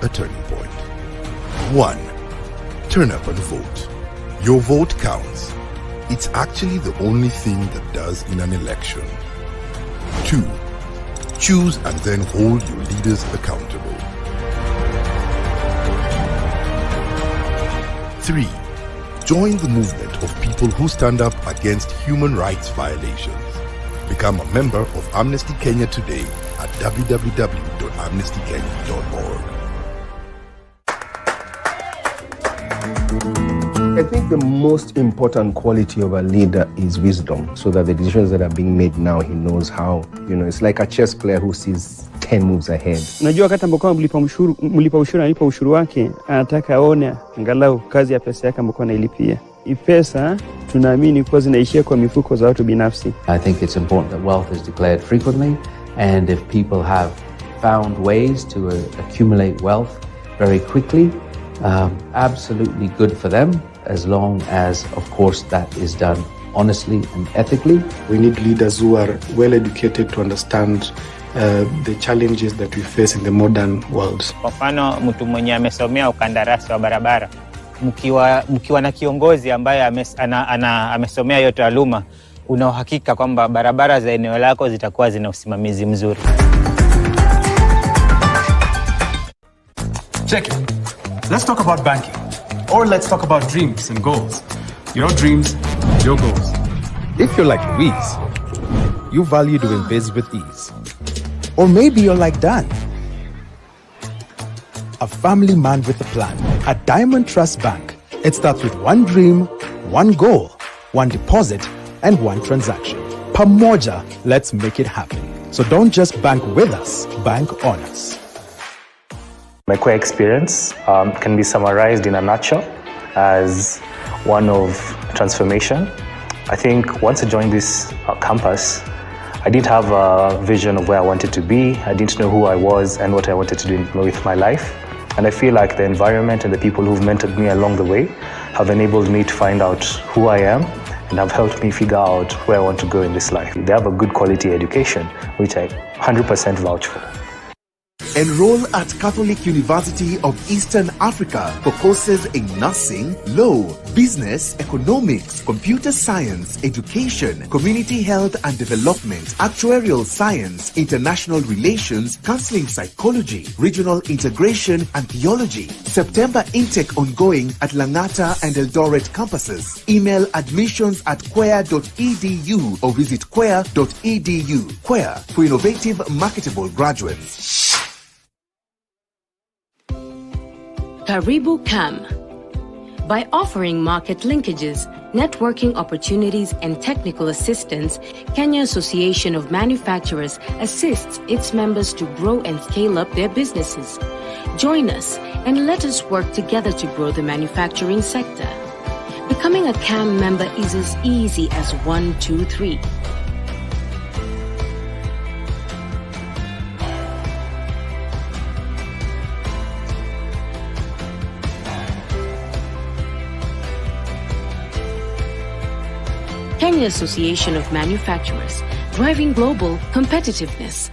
a turning point. 1. Turn up and vote. Your vote counts. It's actually the only thing that does in an election. 2. Choose and then hold your leaders accountable. 3. Join the movement of people who stand up against human rights violations. Become a member of Amnesty Kenya today at www.amnestykenya.org. I think the most important quality of a leader is wisdom, so that the decisions that are being made now, he knows how, it's like a chess player who sees 10 moves ahead. Unajua wakati ambapo mlipa ushuru analipa ushuru wake, anataka aone angalau kazi ya pesa yake ambayo anailipia. Pesa tunaamini kwa zinaishia kwa mifuko za watu binafsi. I think it's important that wealth is declared frequently, and if people have found ways to accumulate wealth very quickly, absolutely good for them, as long as, of course, that is done honestly and ethically. We need leaders who are well educated to understand the challenges that we face in the modern world. Kwa mfano, mtu mwenye amesomea ukandarasi wa barabara, mkiwa na kiongozi ambaye amesomea hiyo taaluma, una uhakika kwamba barabara za eneo lako zitakuwa zina usimamizi mzuri. Check it. Let's talk about banking. Or let's talk about dreams and goals. Your dreams, your goals. If you're like Louise, you value doing biz with ease. Or maybe you're like Dan, a family man with a plan. At Diamond Trust Bank, it starts with one dream, one goal, one deposit, and one transaction. Pamoja, let's make it happen. So don't just bank with us, bank on us. My core experience can be summarized in a nutshell as one of transformation. I think once I joined this campus, I didn't have a vision of where I wanted to be. I didn't know who I was and what I wanted to do with my life. And I feel like the environment and the people who've mentored me along the way have enabled me to find out who I am and have helped me figure out where I want to go in this life. They have a good quality education, which I 100% vouch for. Enroll at Catholic University of Eastern Africa for courses in nursing, law, business, economics, computer science, education, community health and development, actuarial science, international relations, counseling psychology, regional integration and theology. September intake ongoing at Langata and Eldoret campuses. Email admissions@quer.edu or visit quer.edu. Quer, for innovative, marketable graduates. Karibu CAM. By offering market linkages, networking opportunities, and technical assistance, Kenya Association of Manufacturers assists its members to grow and scale up their businesses. Join us and let us work together to grow the manufacturing sector. Becoming a CAM member is as easy as 1, 2, 3. Kenya Association of Manufacturers, driving global competitiveness.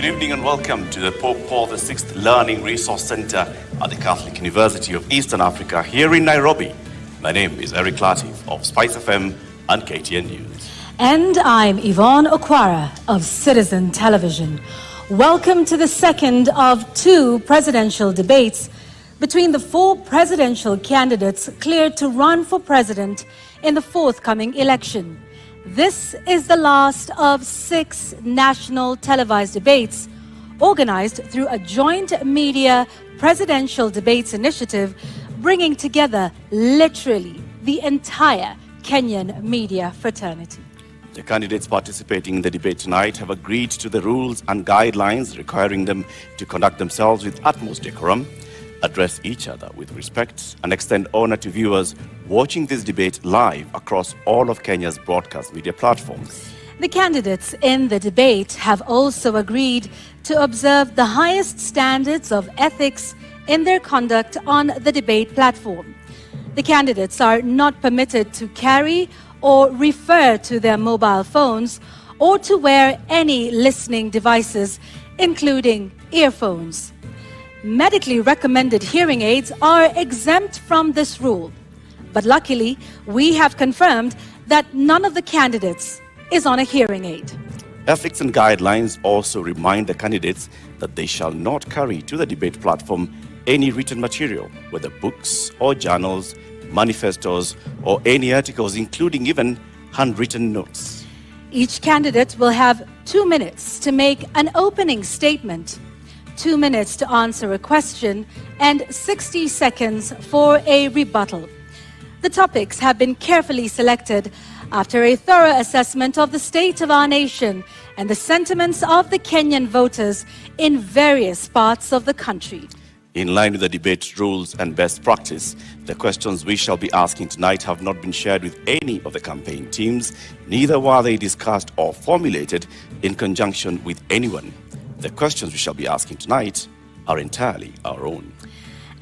evening and welcome to the Pope Paul VI Learning Resource Center at the Catholic University of Eastern Africa here in Nairobi. My name is Eric Latif of Spice FM and KTN News. And I'm Yvonne Okwara of Citizen Television. Welcome to the second of two presidential debates between the four presidential candidates cleared to run for president in the forthcoming election. This is the last of 6 national televised debates organized through a joint media presidential debates initiative, bringing together literally the entire Kenyan media fraternity. The candidates participating in the debate tonight have agreed to the rules and guidelines requiring them to conduct themselves with utmost decorum, address each other with respect, and extend honor to viewers watching this debate live across all of Kenya's broadcast media platforms. The candidates in the debate have also agreed to observe the highest standards of ethics in their conduct on the debate platform. The candidates are not permitted to carry or refer to their mobile phones or to wear any listening devices, including earphones. Medically recommended hearing aids are exempt from this rule. But luckily, we have confirmed that none of the candidates is on a hearing aid. Ethics and guidelines also remind the candidates that they shall not carry to the debate platform any written material, whether books or journals, manifestos, or any articles, including even handwritten notes. Each candidate will have 2 minutes to make an opening statement, 2 minutes to answer a question, and 60 seconds for a rebuttal. The topics have been carefully selected after a thorough assessment of the state of our nation and the sentiments of the Kenyan voters in various parts of the country. In line with the debate rules and best practice, the questions we shall be asking tonight have not been shared with any of the campaign teams, neither were they discussed or formulated in conjunction with anyone. The questions we shall be asking tonight are entirely our own.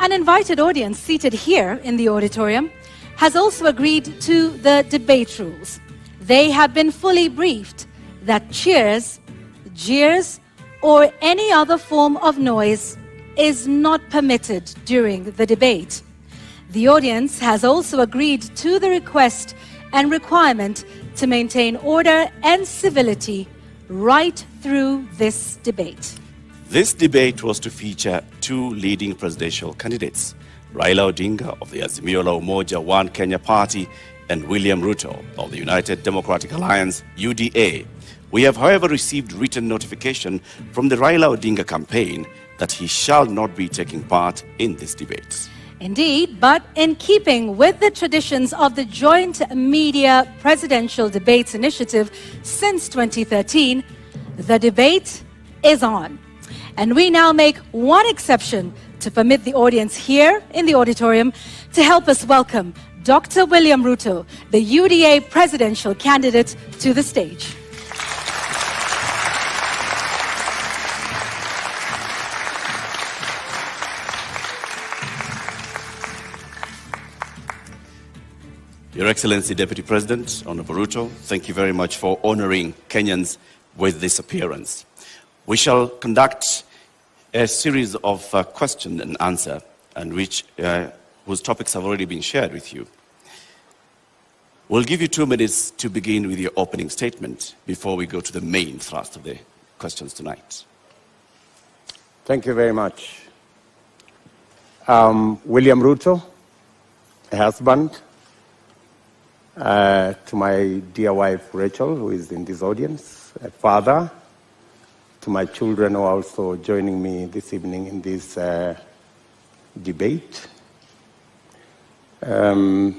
An invited audience seated here in the auditorium has also agreed to the debate rules. They have been fully briefed that cheers, jeers, or any other form of noise is not permitted during the debate. The audience has also agreed to the request and requirement to maintain order and civility right through this debate. This debate was to feature 2 leading presidential candidates, Raila Odinga of the Azimio la Umoja One Kenya Party and William Ruto of the United Democratic Alliance, UDA. We have, however, received written notification from the Raila Odinga campaign that he shall not be taking part in this debate. Indeed, but in keeping with the traditions of the Joint Media Presidential Debates Initiative since 2013, the debate is on. And we now make one exception to permit the audience here in the auditorium to help us welcome Dr. William Ruto, the UDA presidential candidate, to the stage. Your Excellency, Deputy President, Honorable Ruto, thank you very much for honoring Kenyans with this appearance. We shall conduct a series of question and answer, and whose topics have already been shared with you. We'll give you 2 minutes to begin with your opening statement before we go to the main thrust of the questions tonight. Thank you very much. William Ruto, a husband, to my dear wife Rachel, who is in this audience, a father, to my children who are also joining me this evening in this debate, the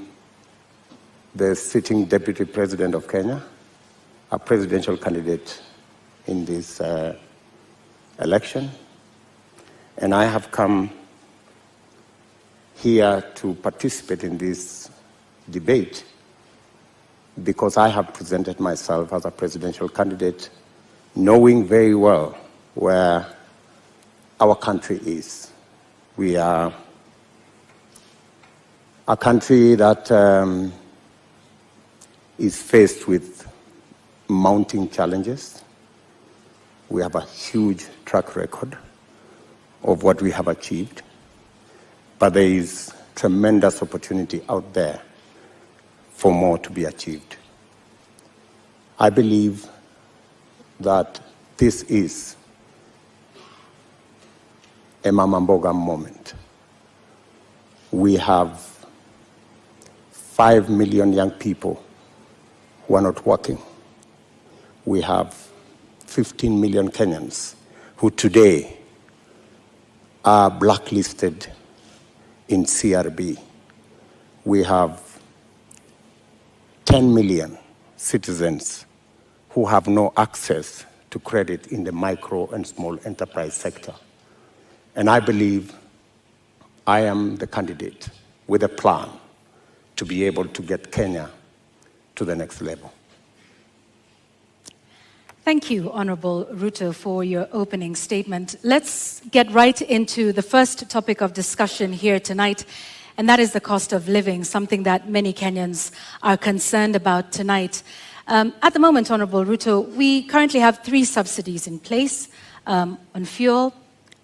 sitting Deputy President of Kenya, a presidential candidate in this election, and I have come here to participate in this debate because I have presented myself as a presidential candidate, knowing very well where our country is. We are a country that is faced with mounting challenges. We have a huge track record of what we have achieved, but there is tremendous opportunity out there for more to be achieved. I believe that this is a Mama Mboga moment. We have 5 million young people who are not working. We have 15 million Kenyans who today are blacklisted in CRB. We have 10 million citizens who have no access to credit in the micro and small enterprise sector. And I believe I am the candidate with a plan to be able to get Kenya to the next level. Thank you, Honorable Ruto, for your opening statement. Let's get right into the first topic of discussion here tonight, and that is the cost of living, something that many Kenyans are concerned about tonight. At the moment, Honorable Ruto, we currently have 3 subsidies in place on fuel,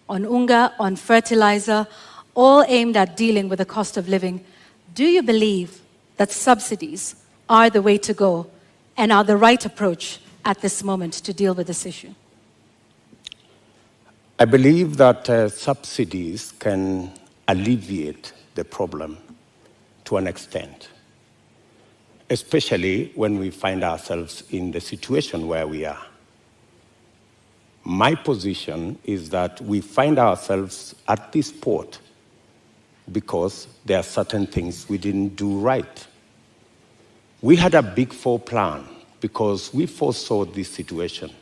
on unga, on fertilizer, all aimed at dealing with the cost of living. Do you believe that subsidies are the way to go and are the right approach at this moment to deal with this issue? I believe that subsidies can alleviate the problem to an extent, especially when we find ourselves in the situation where we are. My position is that we find ourselves at this port because there are certain things we didn't do right. We had a Big Four plan because we foresaw this situation.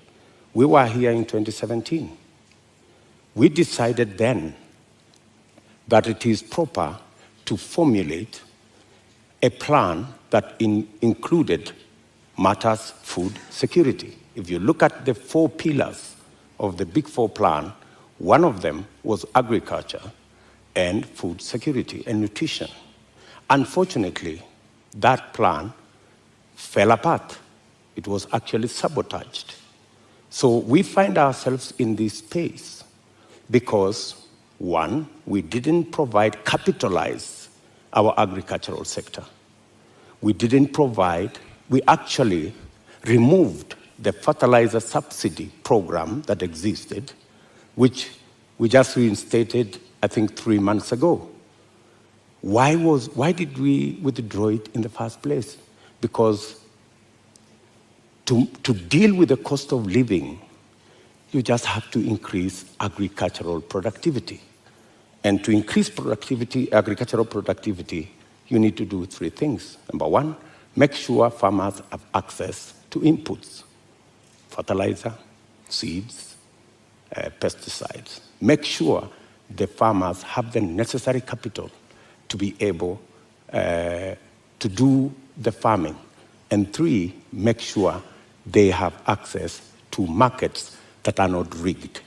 We were here in 2017. We decided then that it is proper to formulate a plan that included matters food security. If you look at the 4 pillars of the Big Four plan, one of them was agriculture and food security and nutrition. Unfortunately, that plan fell apart. It was actually sabotaged. So we find ourselves in this space because, one, we didn't capitalize our agricultural sector. We actually removed the fertilizer subsidy program that existed, which we just reinstated, I think, 3 months ago. Why did we withdraw it in the first place? Because to deal with the cost of living, you just have to increase agricultural productivity. And to increase agricultural productivity, you need to do 3 things. Number 1, make sure farmers have access to inputs, fertilizer, seeds, pesticides. Make sure the farmers have the necessary capital to be able to do the farming. And 3, make sure they have access to markets that are not rigged.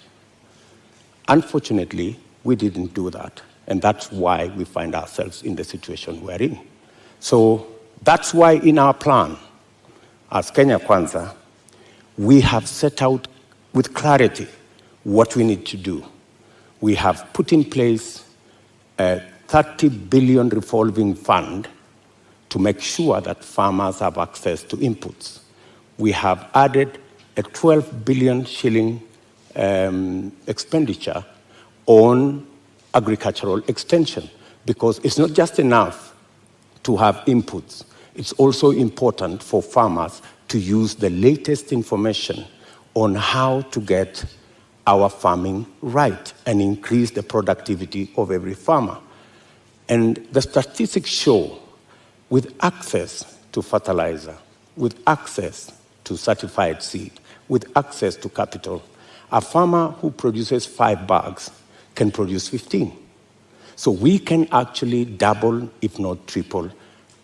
Unfortunately, we didn't do that. And that's why we find ourselves in the situation we're in. So that's why in our plan, as Kenya Kwanza, we have set out with clarity what we need to do. We have put in place a 30 billion revolving fund to make sure that farmers have access to inputs. We have added a 12 billion shilling expenditure on agricultural extension, because it's not just enough to have inputs. It's also important for farmers to use the latest information on how to get our farming right and increase the productivity of every farmer. And the statistics show, with access to fertilizer, with access to certified seed, with access to capital, a farmer who produces 5 bags can produce 15. So we can actually double, if not triple,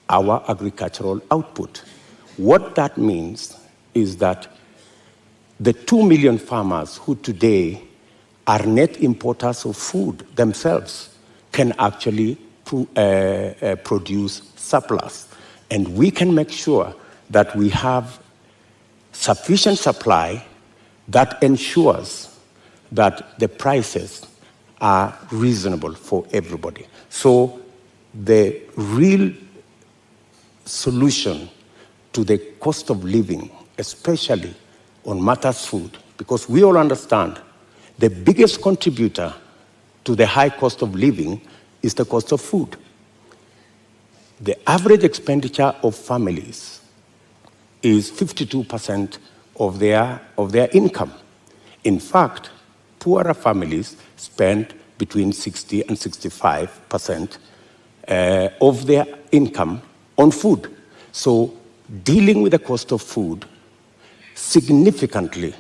our agricultural output. What that means is that the 2 million farmers who today are net importers of food themselves can actually produce surplus. And we can make sure that we have sufficient supply that ensures that the prices are reasonable for everybody. So the real solution to the cost of living, especially on matters food, because we all understand the biggest contributor to the high cost of living is the cost of food. The average expenditure of families is 52% of their income. In fact, poorer families spend between 60 and 65% of their income on food. So dealing with the cost of food significantly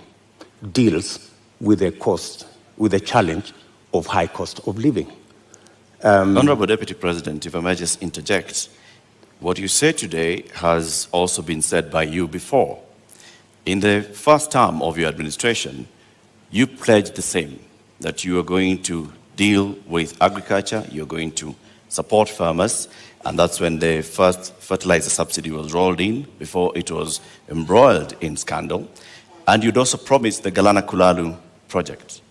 deals with the challenge of high cost of living. Honorable Deputy President, if I may just interject, what you say today has also been said by you before. In the first term of your administration, you pledged the same, that you are going to deal with agriculture, you're going to support farmers, and that's when the first fertilizer subsidy was rolled in before it was embroiled in scandal. And you'd also promised the Galana Kulalu project.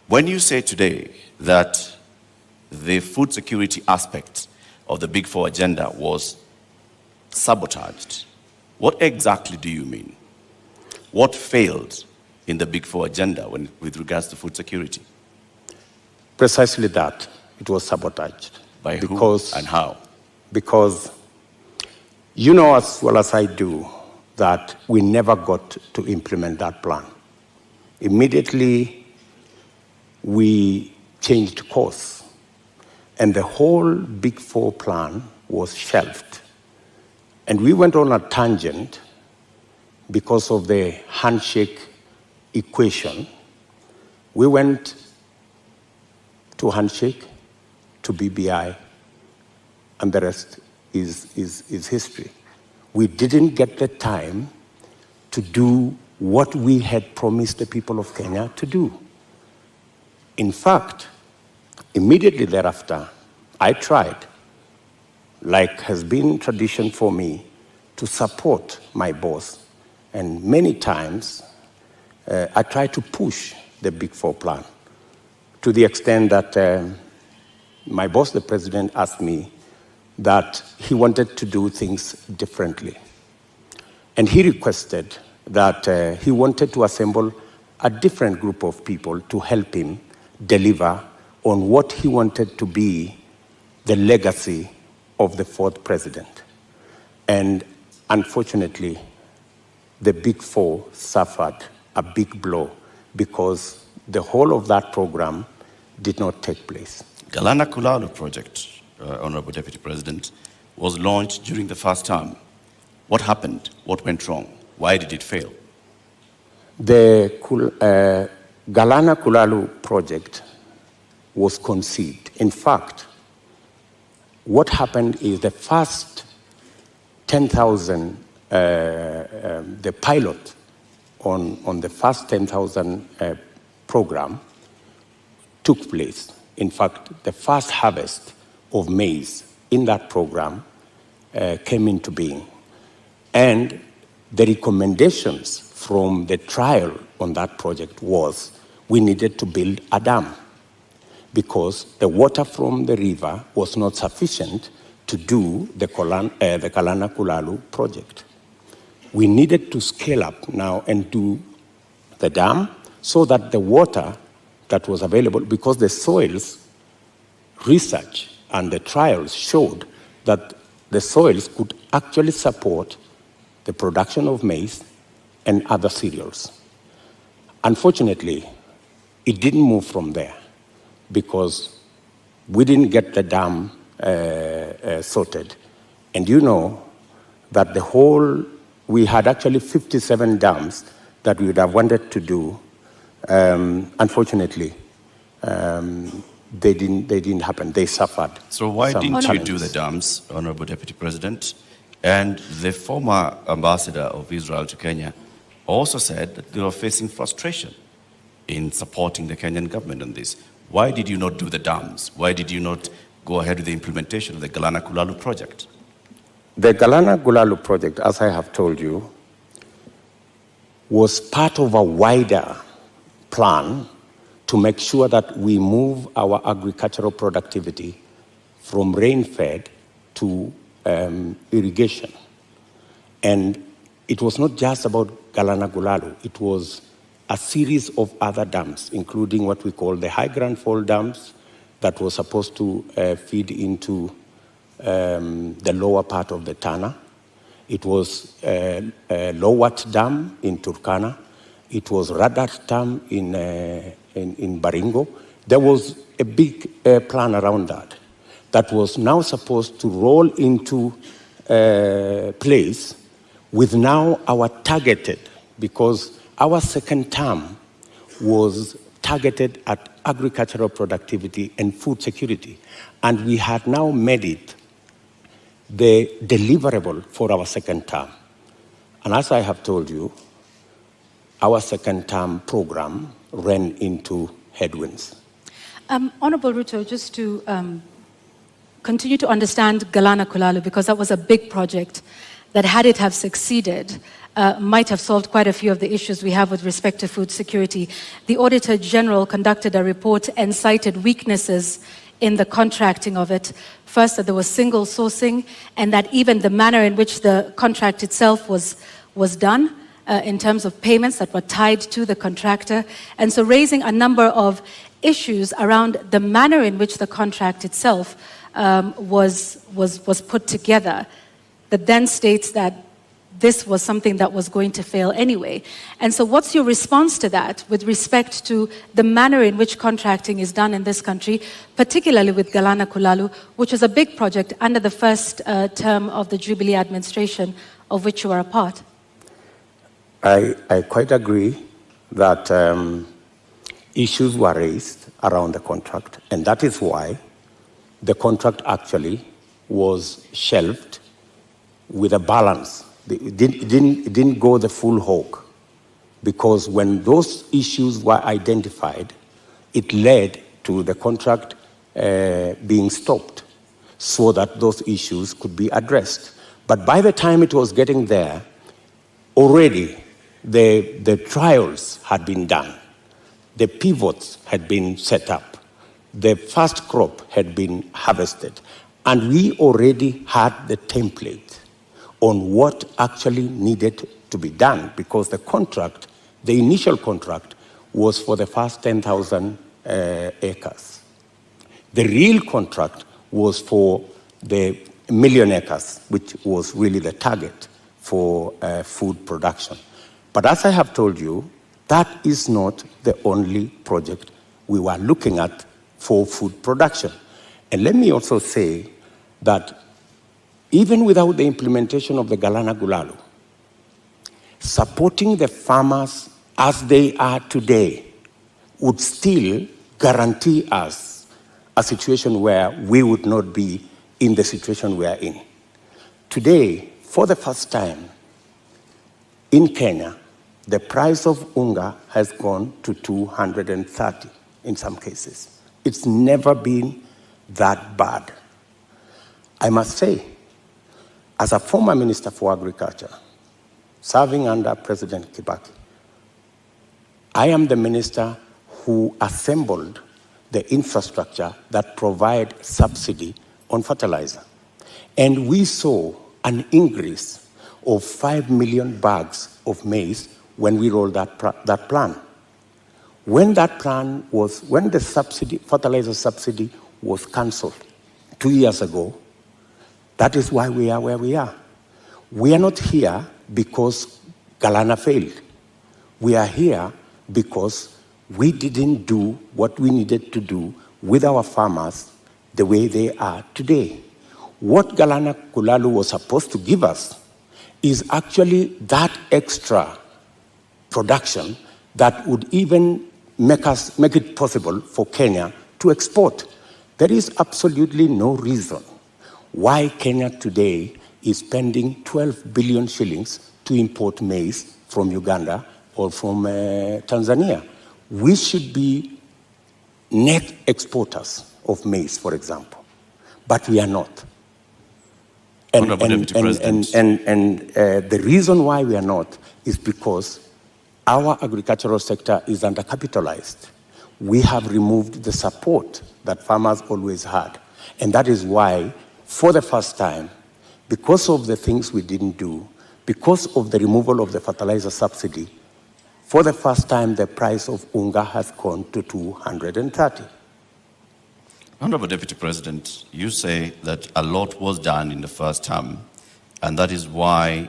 When you say today that the food security aspect of the Big Four agenda was sabotaged, what exactly do you mean? What failed in the Big Four agenda with regards to food security? Precisely that. It was sabotaged. By who and how? Because you know as well as I do that we never got to implement that plan. Immediately, we changed course, and the whole Big Four plan was shelved. And we went on a tangent because of the handshake equation. We went to handshake, to BBI, and the rest is history. We didn't get the time to do what we had promised the people of Kenya to do. In fact, immediately thereafter, I tried, like has been tradition for me, to support my boss. And many times, I tried to push the Big Four plan to the extent that my boss, the president, asked me that he wanted to do things differently. And he requested that he wanted to assemble a different group of people to help him deliver on what he wanted to be the legacy of the fourth president. And unfortunately, the Big Four suffered a big blow because the whole of that program did not take place. Galana Kulalu project, Honorable Deputy President, was launched during the first term. What happened? What went wrong? Why did it fail? The Galana Kulalu project was conceived. In fact, what happened is the first 10,000, the pilot on the first 10,000 program took place. In fact, the first harvest of maize in that program came into being. And the recommendations from the trial on that project was we needed to build a dam because the water from the river was not sufficient to do the Galana Kulalu project. We needed to scale up now and do the dam so that the water that was available, because the soils research and the trials showed that the soils could actually support the production of maize and other cereals. Unfortunately, it didn't move from there because we didn't get the dam sorted. And you know that we had actually 57 dams that we would have wanted to do. Unfortunately, they didn't happen. They suffered. So why didn't you do the dams, Honorable Deputy President? And the former ambassador of Israel to Kenya also said that they were facing frustration in supporting the Kenyan government on this. Why did you not do the dams? Why did you not go ahead with the implementation of the Galana Kulalu project? The Galana Kulalu project, as I have told you, was part of a wider plan to make sure that we move our agricultural productivity from rain-fed to irrigation. And it was not just about Galana Gulalu, it was a series of other dams, including what we call the high Grand Fall dams that was supposed to feed into the lower part of the Tana. It was Lowat Dam in Turkana. It was Radat Dam in Baringo. There was a big plan around that was now supposed to roll into place with now our targeted, because our second term was targeted at agricultural productivity and food security. And we had now made it the deliverable for our second term. And as I have told you, our second term program ran into headwinds. Honorable Ruto, just to continue to understand Galana Kulalu, because that was a big project that, had it have succeeded, might have solved quite a few of the issues we have with respect to food security. The Auditor General conducted a report and cited weaknesses in the contracting of it. First, that there was single sourcing, and that even the manner in which the contract itself was done, in terms of payments that were tied to the contractor. And so raising a number of issues around the manner in which the contract itself was put together, that then states that this was something that was going to fail anyway. And so what's your response to that with respect to the manner in which contracting is done in this country, particularly with Galana Kulalu, which is a big project under the first term of the Jubilee administration, of which you are a part? I quite agree that issues were raised around the contract, and that is why the contract actually was shelved with a balance. It didn't go the full hog, because when those issues were identified, it led to the contract being stopped so that those issues could be addressed. But by the time it was getting there, already the trials had been done, the pivots had been set up, the first crop had been harvested, and we already had the template on what actually needed to be done, because the contract, the initial contract, was for the first 10,000 acres. The real contract was for the 1 million acres, which was really the target for food production. But as I have told you, that is not the only project we were looking at for food production. And let me also say that even without the implementation of the Galana Gulalu, supporting the farmers as they are today would still guarantee us a situation where we would not be in the situation we are in. Today, for the first time in Kenya, the price of unga has gone to 230 in some cases. It's never been that bad. I must say, as a former Minister for Agriculture, serving under President Kibaki, I am the minister who assembled the infrastructure that provide subsidy on fertilizer. And we saw an increase of 5 million bags of maize when we rolled that plan. When the fertilizer subsidy was cancelled 2 years ago, that is why we are where we are. We are not here because Galana failed. We are here because we didn't do what we needed to do with our farmers the way they are today. What Galana Kulalu was supposed to give us is actually that extra production that would even make it possible for Kenya to export. There is absolutely no reason why Kenya today is spending 12 billion shillings to import maize from Uganda or from Tanzania. We should be net exporters of maize, for example, but we are not. And the reason why we are not is because our agricultural sector is undercapitalized. We have removed the support that farmers always had. And that is why, for the first time, because of the things we didn't do, because of the removal of the fertilizer subsidy, for the first time, the price of unga has gone to 230. Honorable Deputy President, you say that a lot was done in the first term, and that is why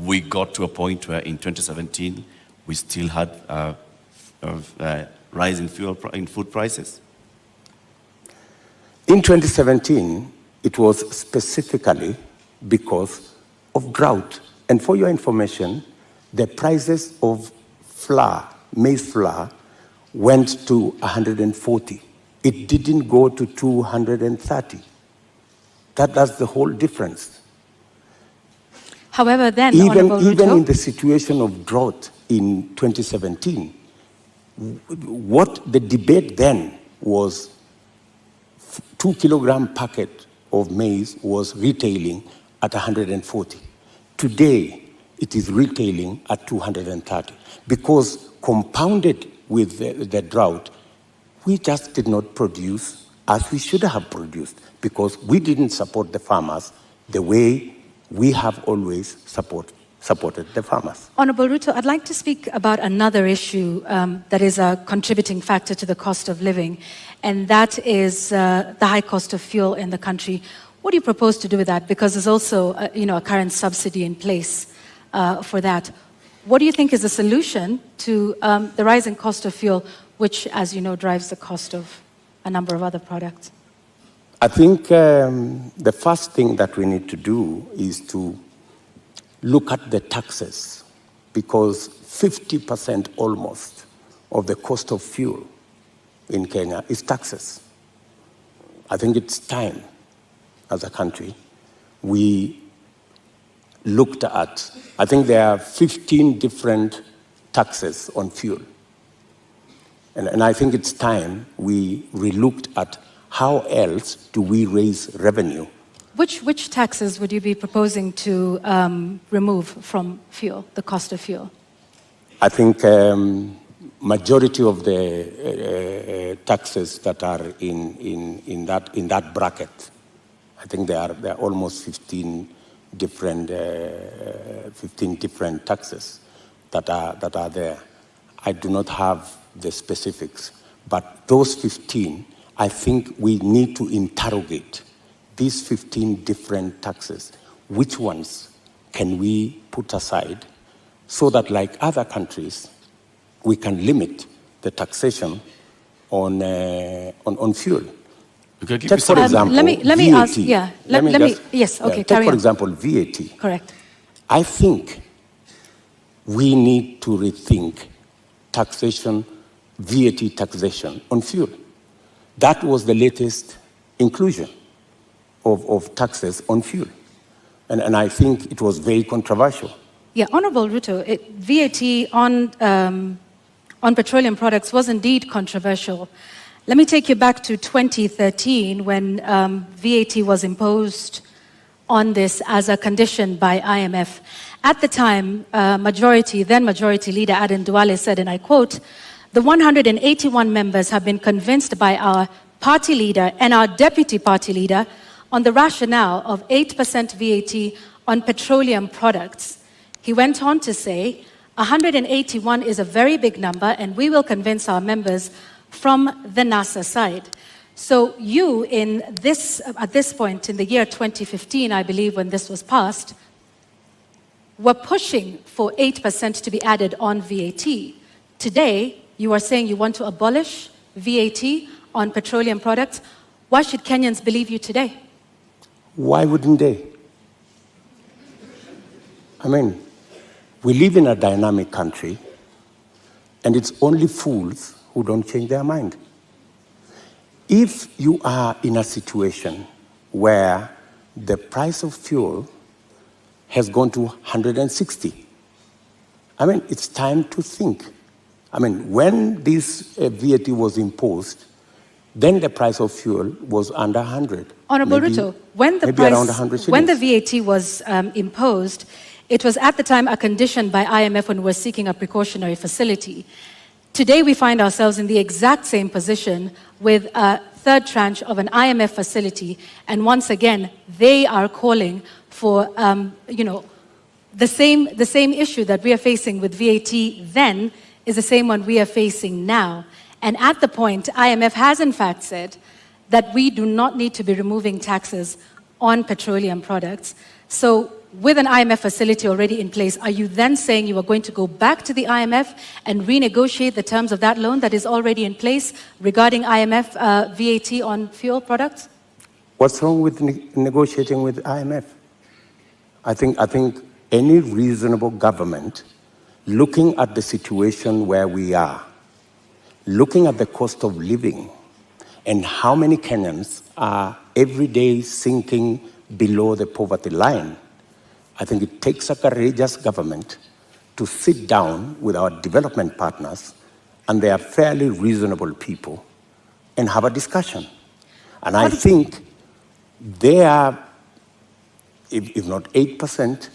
we got to a point where in 2017, we still had rise in food prices? In 2017, it was specifically because of drought. And for your information, the prices of flour, maize flour, went to 140. It didn't go to 230. That's the whole difference. However, then, even in the situation of drought in 2017, what the debate then was, 2-kilogram packet of maize was retailing at 140. Today, it is retailing at 230 because compounded with the drought, we just did not produce as we should have produced because we didn't support the farmers the way we have always supported the farmers. Honorable Ruto, I'd like to speak about another issue that is a contributing factor to the cost of living, and that is the high cost of fuel in the country. What do you propose to do with that? Because there's also a current subsidy in place for that. What do you think is the solution to the rising cost of fuel, which, as you know, drives the cost of a number of other products? I think the first thing that we need to do is to look at the taxes, because 50% almost of the cost of fuel in Kenya is taxes. I think it's time, as a country, we looked at, I think there are 15 different taxes on fuel. And I think it's time we relooked at how else do we raise revenue. Which taxes would you be proposing to remove from fuel, the cost of fuel? I think majority of the taxes that are in that bracket, I think there are almost 15 different taxes that are there. I do not have the specifics, but those 15, I think we need to interrogate these 15 different taxes. Which ones can we put aside so that, like other countries, we can limit the taxation on fuel? Take, for example, let me VAT. ask, yeah, let me yes, okay, take, carry for on. example, VAT. Correct. I think we need to rethink taxation, VAT taxation on fuel. That was the latest inclusion of taxes on fuel. And I think it was very controversial. Yeah, Honorable Ruto, VAT on petroleum products was indeed controversial. Let me take you back to 2013 when VAT was imposed on this as a condition by IMF. At the time, then Majority Leader Aden Duale said, and I quote, "The 181 members have been convinced by our party leader and our deputy party leader on the rationale of 8% VAT on petroleum products." He went on to say, 181 is a very big number and we will convince our members from the NASA side. So you, at this point in the year 2015, I believe, when this was passed, were pushing for 8% to be added on VAT. Today, you are saying you want to abolish VAT on petroleum products. Why should Kenyans believe you today? Why wouldn't they? I mean, we live in a dynamic country, and it's only fools who don't change their mind. If you are in a situation where the price of fuel has gone to 160, I mean, it's time to think. I mean, when this VAT was imposed, then the price of fuel was under 100. Honorable Ruto, when the VAT was imposed, It was at the time a condition by IMF when we were seeking a precautionary facility. Today we find ourselves in the exact same position with a third tranche of an IMF facility, and once again they are calling for the same issue that we are facing with VAT then is the same one we are facing now. And at the point, IMF has in fact said that we do not need to be removing taxes on petroleum products. So with an IMF facility already in place, are you then saying you are going to go back to the IMF and renegotiate the terms of that loan that is already in place regarding IMF VAT on fuel products? What's wrong with negotiating with IMF? I think any reasonable government, looking at the situation where we are, looking at the cost of living, and how many Kenyans are every day sinking below the poverty line, I think it takes a courageous government to sit down with our development partners, and they are fairly reasonable people, and have a discussion. And I think they are, if not 8%,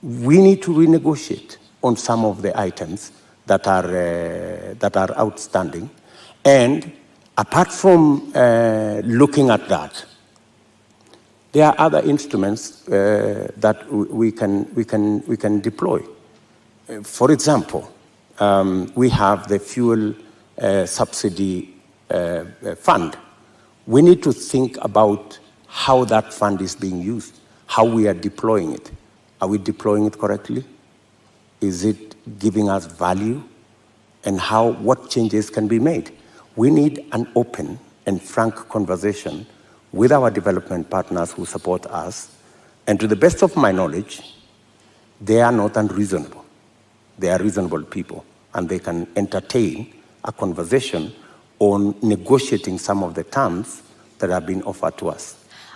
we need to renegotiate on some of the items that are outstanding. And apart from looking at that, there are other instruments that we can deploy. For example, we have the fuel subsidy fund. We need to think about how that fund is being used, how we are deploying it. Are we deploying it correctly? Is it giving us value? And what changes can be made? We need an open and frank conversation with our development partners who support us. And to the best of my knowledge, they are not unreasonable. They are reasonable people, and they can entertain a conversation on negotiating some of the terms that have been offered to us.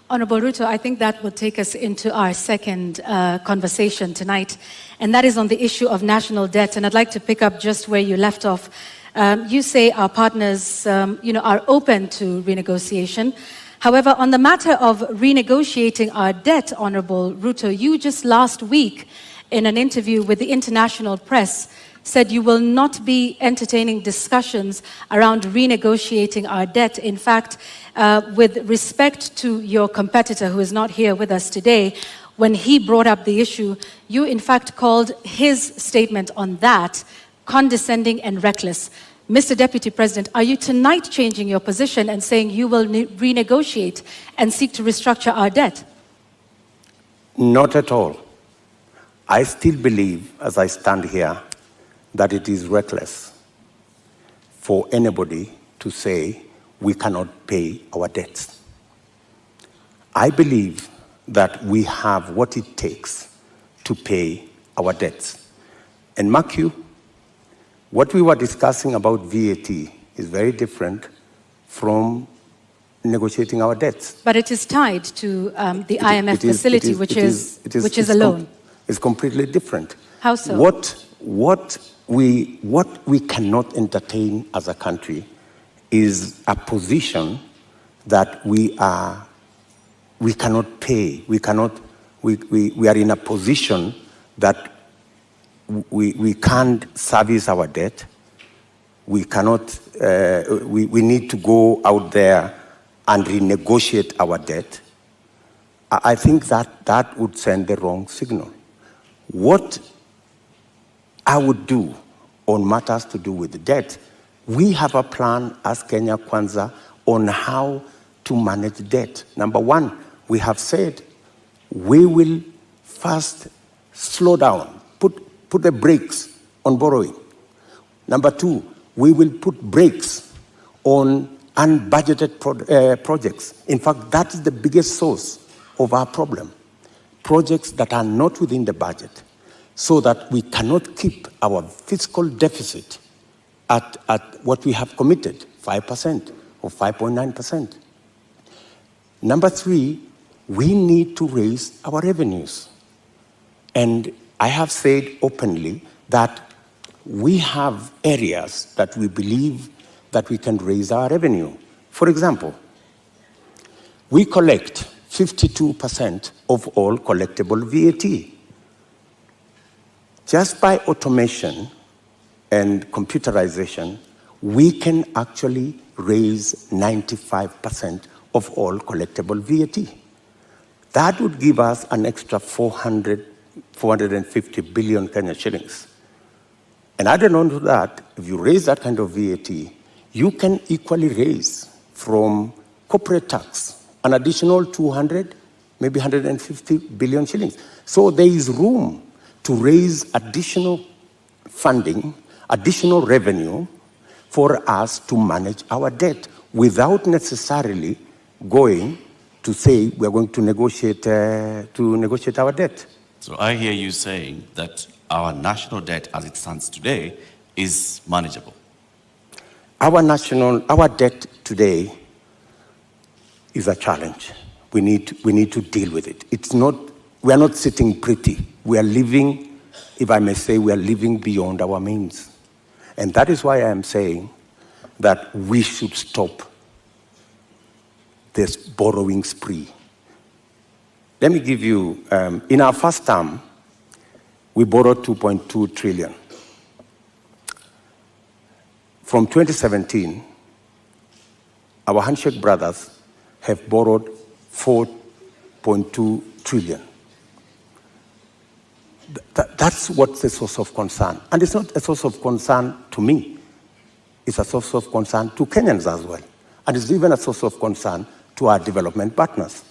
Honorable Ruto, I think that will take us into our second conversation tonight, and that is on the issue of national debt. And I'd like to pick up just where you left off. You say our partners, are open to renegotiation. However, on the matter of renegotiating our debt, Honorable Ruto, you just last week in an interview with the international press said you will not be entertaining discussions around renegotiating our debt. In fact, with respect to your competitor who is not here with us today, when he brought up the issue, you in fact called his statement on that condescending and reckless. Mr. Deputy President, are you tonight changing your position and saying you will renegotiate and seek to restructure our debt? Not at all. I still believe, as I stand here, that it is reckless for anybody to say we cannot pay our debts. I believe that we have what it takes to pay our debts. And mark you, what we were discussing about VAT is very different from negotiating our debts. But it is tied to the IMF facility, which is a loan. It's completely different. How so? What we cannot entertain as a country is a position that we cannot pay. We are in a position that we can't service our debt. We cannot. We need to go out there and renegotiate our debt. I think that would send the wrong signal. What I would do on matters to do with the debt, we have a plan as Kenya Kwanza on how to manage debt. Number one, we have said we will first slow down, put the brakes on borrowing. Number two, we will put brakes on unbudgeted projects. In fact, that is the biggest source of our problem. Projects that are not within the budget, so that we cannot keep our fiscal deficit at what we have committed, 5% or 5.9%. Number three, we need to raise our revenues. And I have said openly that we have areas that we believe that we can raise our revenue. For example, we collect 52% of all collectible VAT. just by automation and computerization, we can actually raise 95% of all collectible VAT. That would give us an extra 450 billion Kenya shillings. And added on to that, if you raise that kind of VAT, you can equally raise from corporate tax an additional 200, maybe 150 billion shillings. So there is room to raise additional funding, additional revenue for us to manage our debt without necessarily going to say we're going to negotiate our debt. So I hear you saying that our national debt as it stands today is manageable. Our debt today is a challenge. We need to deal with it. We are not sitting pretty. We are living, if I may say, we are living beyond our means. And that is why I am saying that we should stop this borrowing spree. Let me give you, in our first term, we borrowed 2.2 trillion. From 2017, our handshake brothers have borrowed 4.2 trillion. That's what's a source of concern. And it's not a source of concern to me. It's a source of concern to Kenyans as well. And it's even a source of concern to our development partners.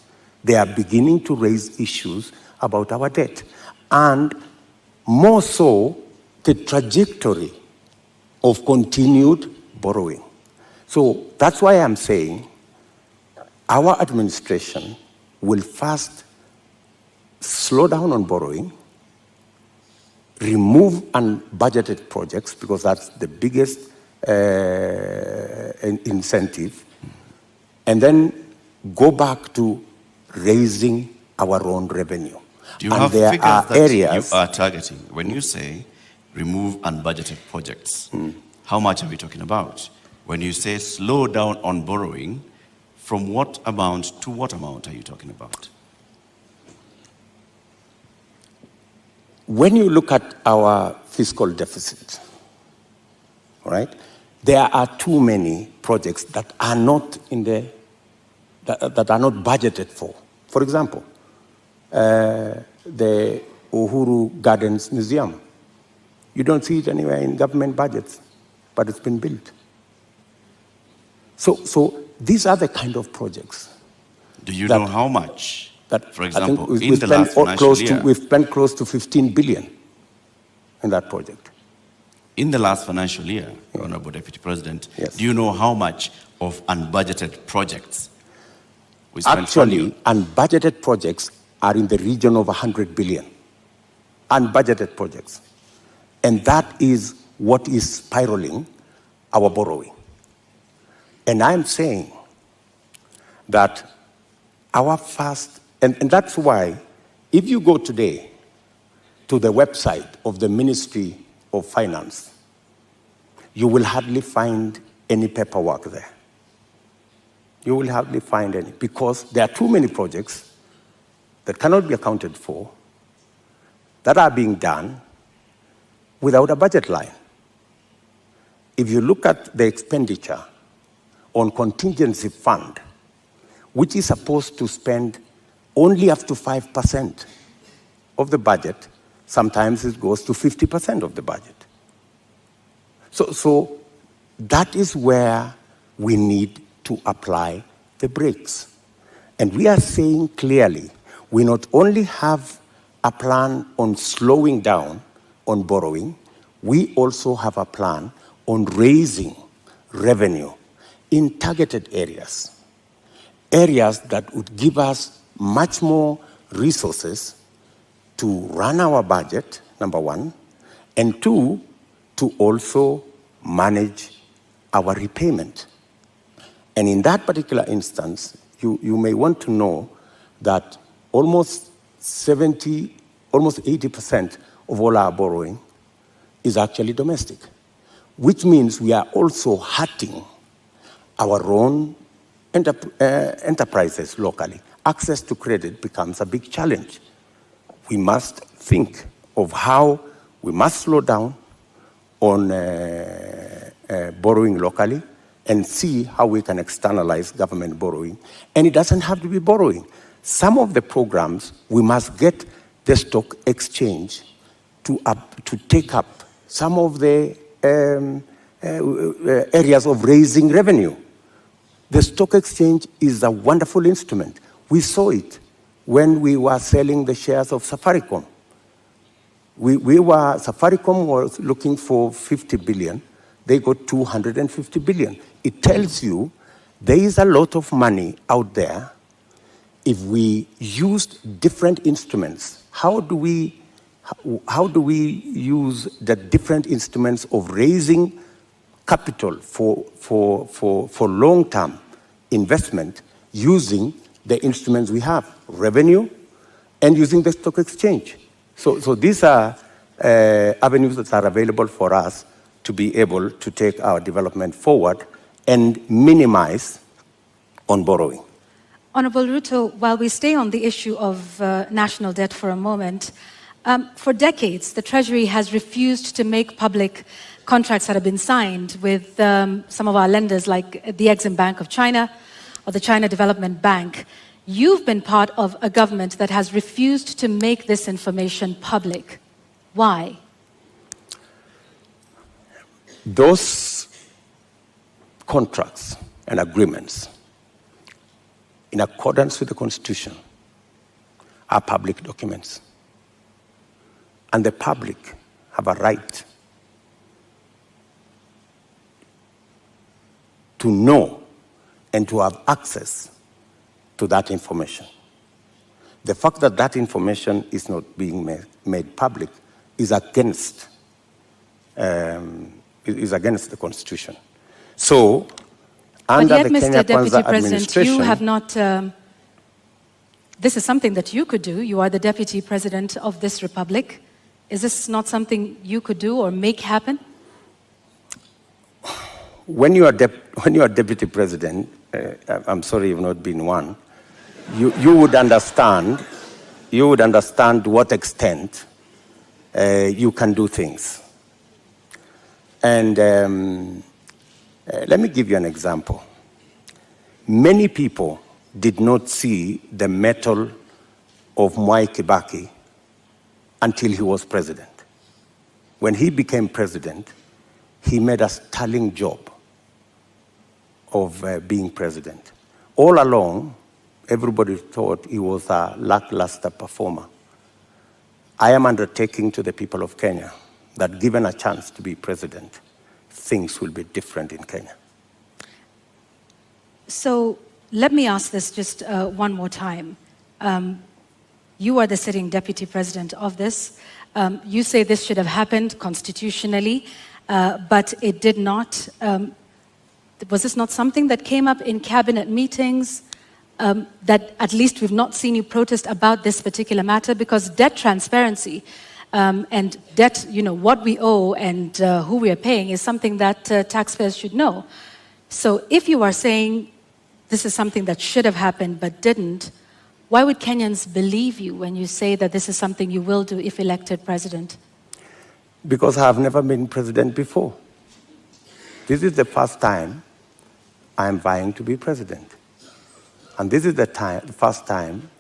They are beginning to raise issues about our debt. And more so, the trajectory of continued borrowing. So that's why I'm saying our administration will first slow down on borrowing, remove unbudgeted projects, because that's the biggest incentive, and then go back to raising our own revenue. Do you have figures that you are targeting? When you say remove unbudgeted projects, how much are we talking about? When you say slow down on borrowing, from what amount to what amount are you talking about? When you look at our fiscal deficit, right, there are too many projects that are not that are not budgeted for. For example, the Uhuru Gardens Museum. You don't see it anywhere in government budgets, but it's been built. So these are the kind of projects. Do you know how much? That, for example, we've spent close to 15 billion in that project. In the last financial year, Honorable Deputy President, do you know how much of unbudgeted projects we spent? Actually, unbudgeted projects are in the region of 100 billion. Unbudgeted projects. And that is what is spiraling our borrowing. And I'm saying that our first, and that's why, if you go today to the website of the Ministry of Finance, you will hardly find any paperwork there. You will hardly find any, because there are too many projects that cannot be accounted for, that are being done without a budget line. If you look at the expenditure on contingency fund, which is supposed to spend only up to 5% of the budget, sometimes it goes to 50% of the budget. So that is where we need to apply the brakes. And we are saying clearly, we not only have a plan on slowing down on borrowing, we also have a plan on raising revenue in targeted areas. Areas that would give us much more resources to run our budget, number one, and two, to also manage our repayment. And in that particular instance, you may want to know that almost 80% of all our borrowing is actually domestic, which means we are also hurting our own enterprises locally. Access to credit becomes a big challenge. We must think of how We must slow down on borrowing locally and see how we can externalize government borrowing. And it doesn't have to be borrowing. Some of the programs, we must get the stock exchange to take up some of the areas of raising revenue. The stock exchange is a wonderful instrument. We saw it when we were selling the shares of Safaricom. Safaricom was looking for 50 billion. They got 250 billion. It tells you there is a lot of money out there. If we used different instruments, how do we use the different instruments of raising capital for long-term investment using the instruments we have, revenue, and using the stock exchange? So these are avenues that are available for us to be able to take our development forward and minimize on borrowing. Honorable Ruto, while we stay on the issue of national debt for a moment, for decades, the Treasury has refused to make public contracts that have been signed with some of our lenders like the Exim Bank of China or the China Development Bank. You've been part of a government that has refused to make this information public. Why? Those contracts and agreements, in accordance with the Constitution, are public documents. And the public have a right to know and to have access to that information. The fact that that information is not being made public is against the Constitution. So, under the Kenya Kwanza administration, you have not. This is something that you could do. You are the Deputy President of this republic. Is this not something you could do or make happen? When you are Deputy President, I'm sorry you've not been one, you would understand. You would understand to what extent you can do things. And let me give you an example. Many people did not see the mettle of Mwai Kibaki until he was president. When he became president, he made a sterling job of being president. All along, everybody thought he was a lackluster performer. I am undertaking to the people of Kenya that given a chance to be president, things will be different in Kenya. So let me ask this just one more time. You are the sitting deputy president of this. You say this should have happened constitutionally, but it did not. Was this not something that came up in cabinet meetings? That at least we've not seen you protest about this particular matter, because debt transparency and debt, what we owe and who we are paying is something that taxpayers should know. So if you are saying this is something that should have happened but didn't, why would Kenyans believe you when you say that this is something you will do if elected president? Because I have never been president before. This is the first time I am vying to be president. And this is the first time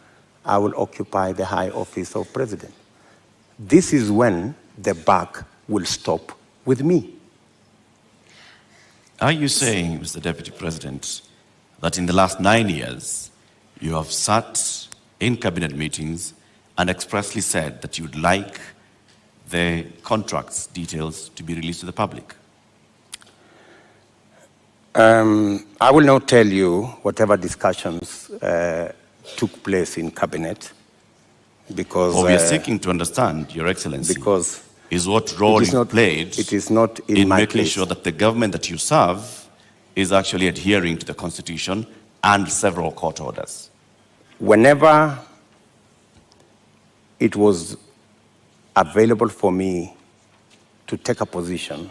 I will occupy the high office of president. This is when the buck will stop with me. Are you saying, Mr. Deputy President, that in the last 9 years, you have sat in cabinet meetings and expressly said that you'd like the contracts details to be released to the public? I will not tell you whatever discussions took place in cabinet, because we are seeking to understand, Your Excellency, because is what role you played it is not in making case. Sure that the government that you serve is actually adhering to the Constitution and several court orders. Whenever it was available for me to take a position,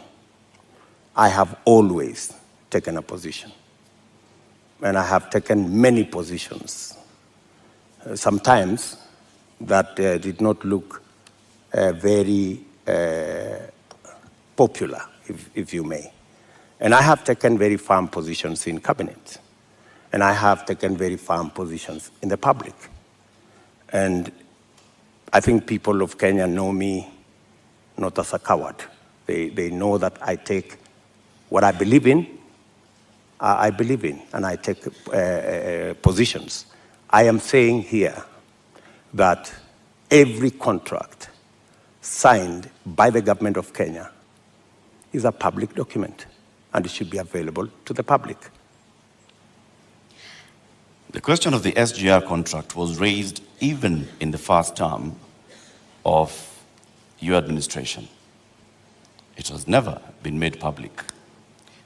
I have always taken a position. And I have taken many positions. Sometimes that did not look very popular, if you may. And I have taken very firm positions in cabinet. And I have taken very firm positions in the public. And I think people of Kenya know me not as a coward. They know that I take what I believe in, and I take positions. I am saying here that every contract signed by the government of Kenya is a public document, and it should be available to the public. The question of the SGR contract was raised even in the first term of your administration. It has never been made public.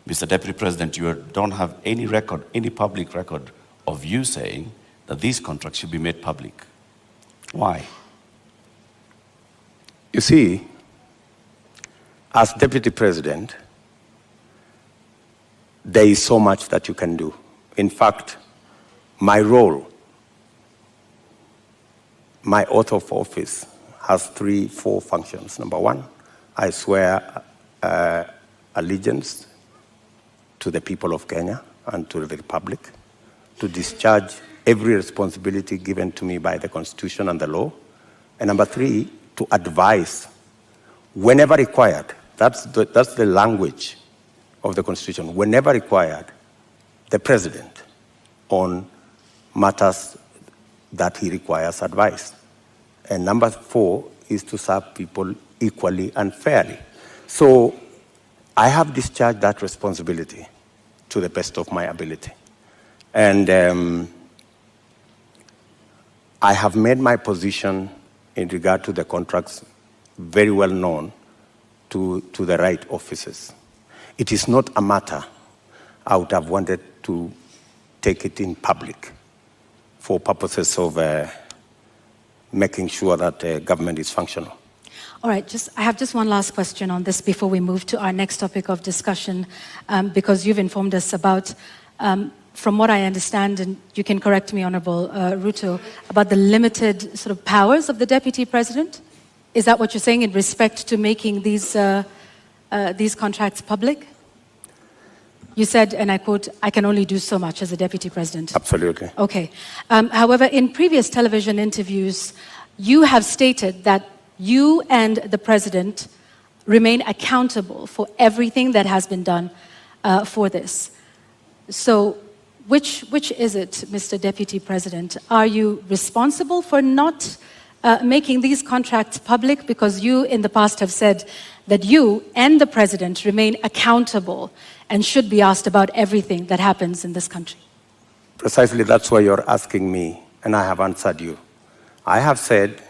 Mr. Deputy President, you don't have any record, any public record of you saying that these contracts should be made public. Why? You see, as Deputy President, there is so much that you can do. In fact, my role, my oath of office has 3-4 functions. Number one, I swear allegiance to the people of Kenya and to the Republic, to discharge every responsibility given to me by the Constitution and the law. And number 3, to advise whenever required. That's the language of the Constitution. Whenever required, the President on matters that he requires advice. And number 4 is to serve people equally and fairly. So I have discharged that responsibility to the best of my ability. And I have made my position in regard to the contracts very well known to the right officers. It is not a matter I would have wanted to take it in public for purposes of making sure that government is functional. All right, I have just one last question on this before we move to our next topic of discussion, because you've informed us about, from what I understand, and you can correct me, Honorable Ruto, about the limited sort of powers of the Deputy President. Is that what you're saying in respect to making these contracts public? You said, and I quote, "I can only do so much as a Deputy President." Absolutely. Okay. However, in previous television interviews, you have stated that you and the President remain accountable for everything that has been done for this. So which is it, Mr. Deputy President? Are you responsible for not making these contracts public? Because you in the past have said that you and the President remain accountable and should be asked about everything that happens in this country. Precisely, that's why you're asking me, and I have answered you. I have said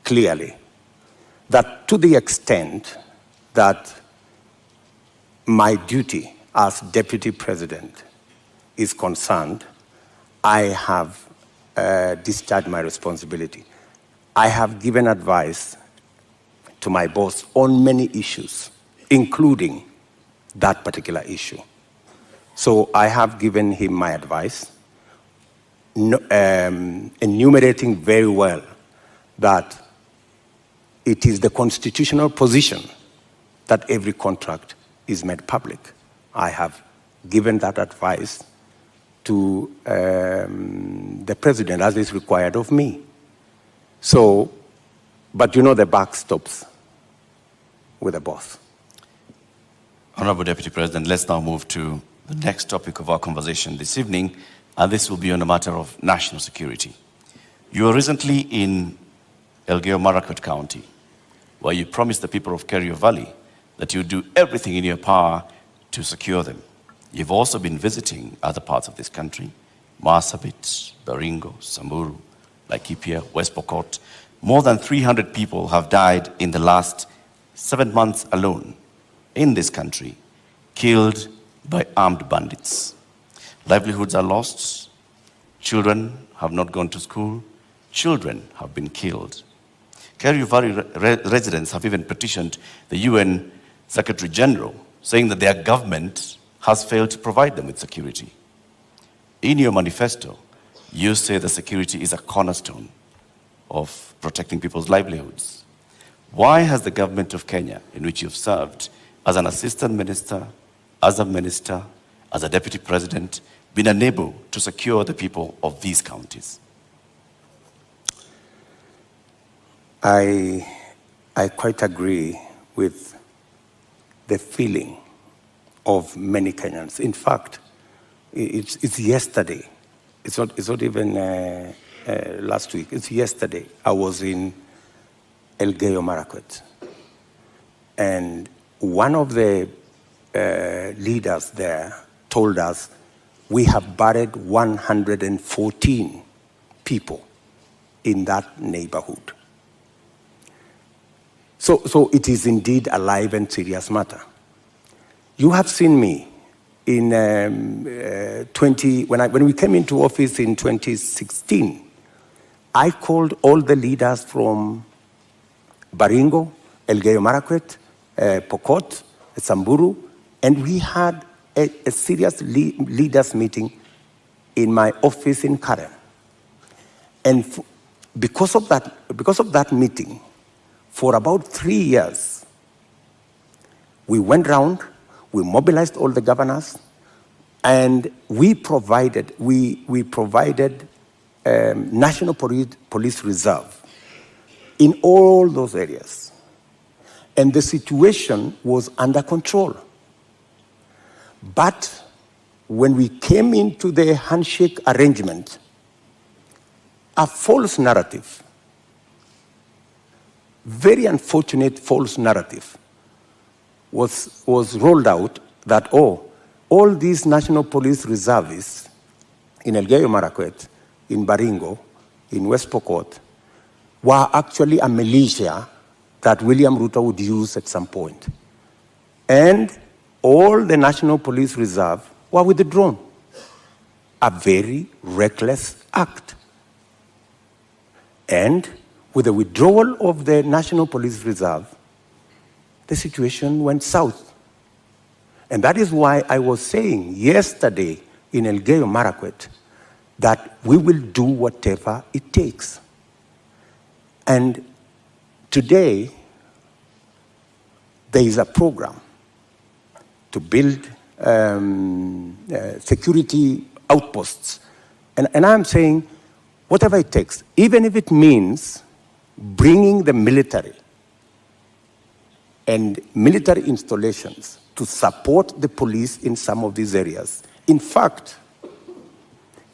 clearly that to the extent that my duty as Deputy President is concerned, I have discharged my responsibility. I have given advice to my boss on many issues, including that particular issue. So I have given him my advice, enumerating very well that it is the constitutional position that every contract is made public. I have given that advice to the President as is required of me. So, but you know the buck stops with the boss. Honorable Deputy President, let's now move to the next topic of our conversation this evening, and this will be on a matter of national security. You were recently in Elgeyo-Marakwet County, where you promised the people of Kerio Valley that you do everything in your power to secure them. You've also been visiting other parts of this country, Marsabit, Baringo, Samburu, Laikipia, West Pokot. More than 300 people have died in the last 7 months alone in this country, killed by armed bandits. Livelihoods are lost. Children have not gone to school. Children have been killed. Kerio Valley residents have even petitioned the UN Secretary General, saying that their government has failed to provide them with security. In your manifesto, you say that security is a cornerstone of protecting people's livelihoods. Why has the government of Kenya, in which you've served as an assistant minister, as a minister, as a deputy president, been unable to secure the people of these counties? I quite agree with the feeling of many Kenyans. In fact, it's yesterday. It's not even last week. It's yesterday. I was in Elgeyo Marakwet, and one of the leaders there told us we have buried 114 people in that neighborhood. So it is indeed a live and serious matter. You have seen me in when we came into office in 2016. I called all the leaders from Baringo, Elgeyo Marakwet, Pokot, Samburu, and we had a serious leaders meeting in my office in Karen. And because of that meeting, for about 3 years, we went round, we mobilized all the governors, and we provided National Police Reserve in all those areas. And the situation was under control. But when we came into the handshake arrangement, a false narrative, very unfortunate false narrative, was rolled out that, all these National Police reservists in Elgeyo Marakwet, in Baringo, in West Pokot, were actually a militia that William Ruto would use at some point. And all the National Police Reserve were withdrawn. A very reckless act. And with the withdrawal of the National Police Reserve, the situation went south. And that is why I was saying yesterday in Elgeyo Marakwet that we will do whatever it takes. And today, there is a program to build security outposts. And I'm saying, whatever it takes, even if it means bringing the military and military installations to support the police in some of these areas. In fact,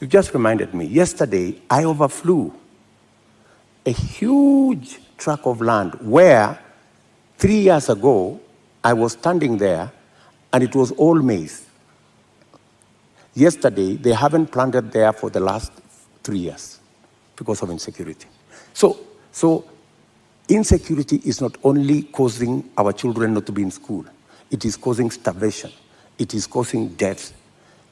you just reminded me, yesterday I overflew a huge tract of land where 3 years ago I was standing there and it was all maize. Yesterday, they haven't planted there for the last 3 years because of insecurity. So insecurity is not only causing our children not to be in school, it is causing starvation, it is causing death.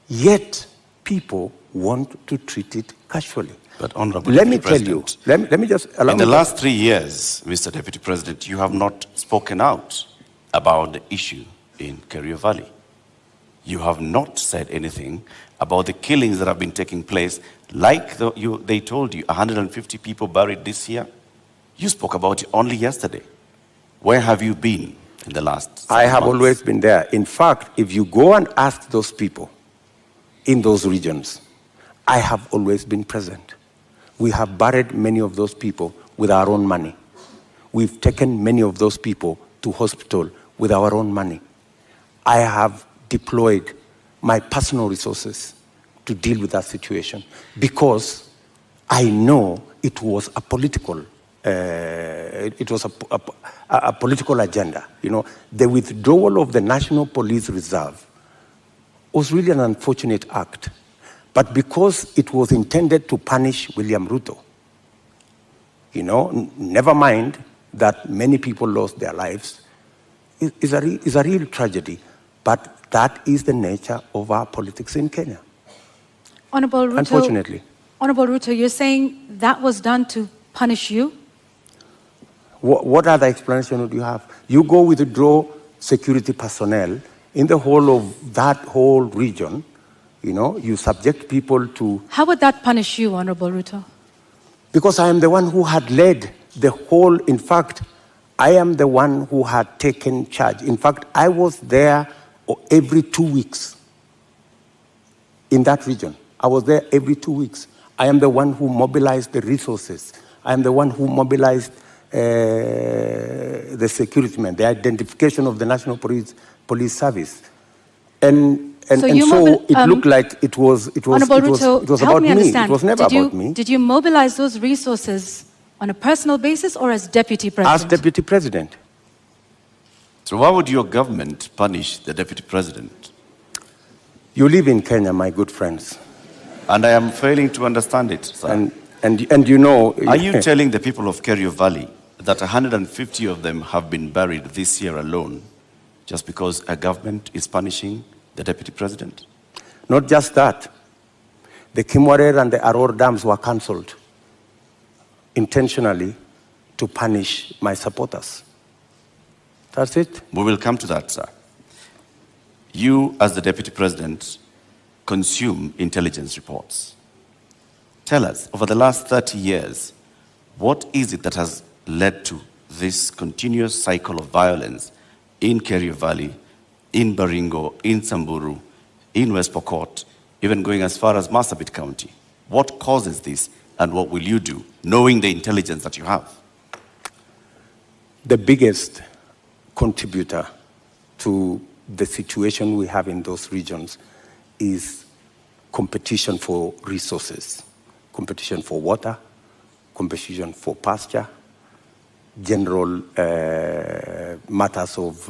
Yet, people want to treat it casually. But Honorable Let me Deputy tell you, President, let me just allow in me the to- last 3 years, Mr. Deputy President, you have not spoken out about the issue in Kerio Valley. You have not said anything about the killings that have been taking place, like they told you, 150 people buried this year. You spoke about it only yesterday. Where have you been in the last 7 I have months? always been there. In fact, if you go and ask those people in those regions, I have always been present. We have buried many of those people with our own money. We've taken many of those people to hospital with our own money. I have deployed my personal resources to deal with that situation because I know it was a political a political agenda. You know, the withdrawal of the National Police Reserve was really an unfortunate act. But because it was intended to punish William Ruto, you know, never mind that many people lost their lives, is a real tragedy. But that is the nature of our politics in Kenya. Honorable Ruto, Unfortunately. Honorable Ruto, you're saying that was done to punish you? What other explanation would you have? You go withdraw security personnel in the whole of that whole region, you know, you subject people to... How would that punish you, Honorable Ruto? Because I am the one who had led the whole, in fact, I am the one who had taken charge. In fact, I was there every 2 weeks in that region. I was there every 2 weeks. I am the one who mobilized the resources. I am the one who mobilized the security men, the identification of the National Police Service. And so it looked like it was about me. It was never about me. Did you mobilize those resources on a personal basis or as deputy president? As deputy president. So why would your government punish the deputy president? You live in Kenya, my good friends. And I am failing to understand it, sir. And you know... Are you telling the people of Kerio Valley that 150 of them have been buried this year alone just because a government is punishing the deputy president? Not just that. The Kimwarer and the Aror dams were cancelled intentionally to punish my supporters. That's it. We will come to that, sir. You, as the deputy president, consume intelligence reports. Tell us, over the last 30 years, what is it that has led to this continuous cycle of violence in Kerio Valley, in Baringo, in Samburu, in West Pokot, even going as far as Marsabit County? What causes this, and what will you do, knowing the intelligence that you have? The biggest contributor to the situation we have in those regions is competition for resources, competition for water, competition for pasture, general matters of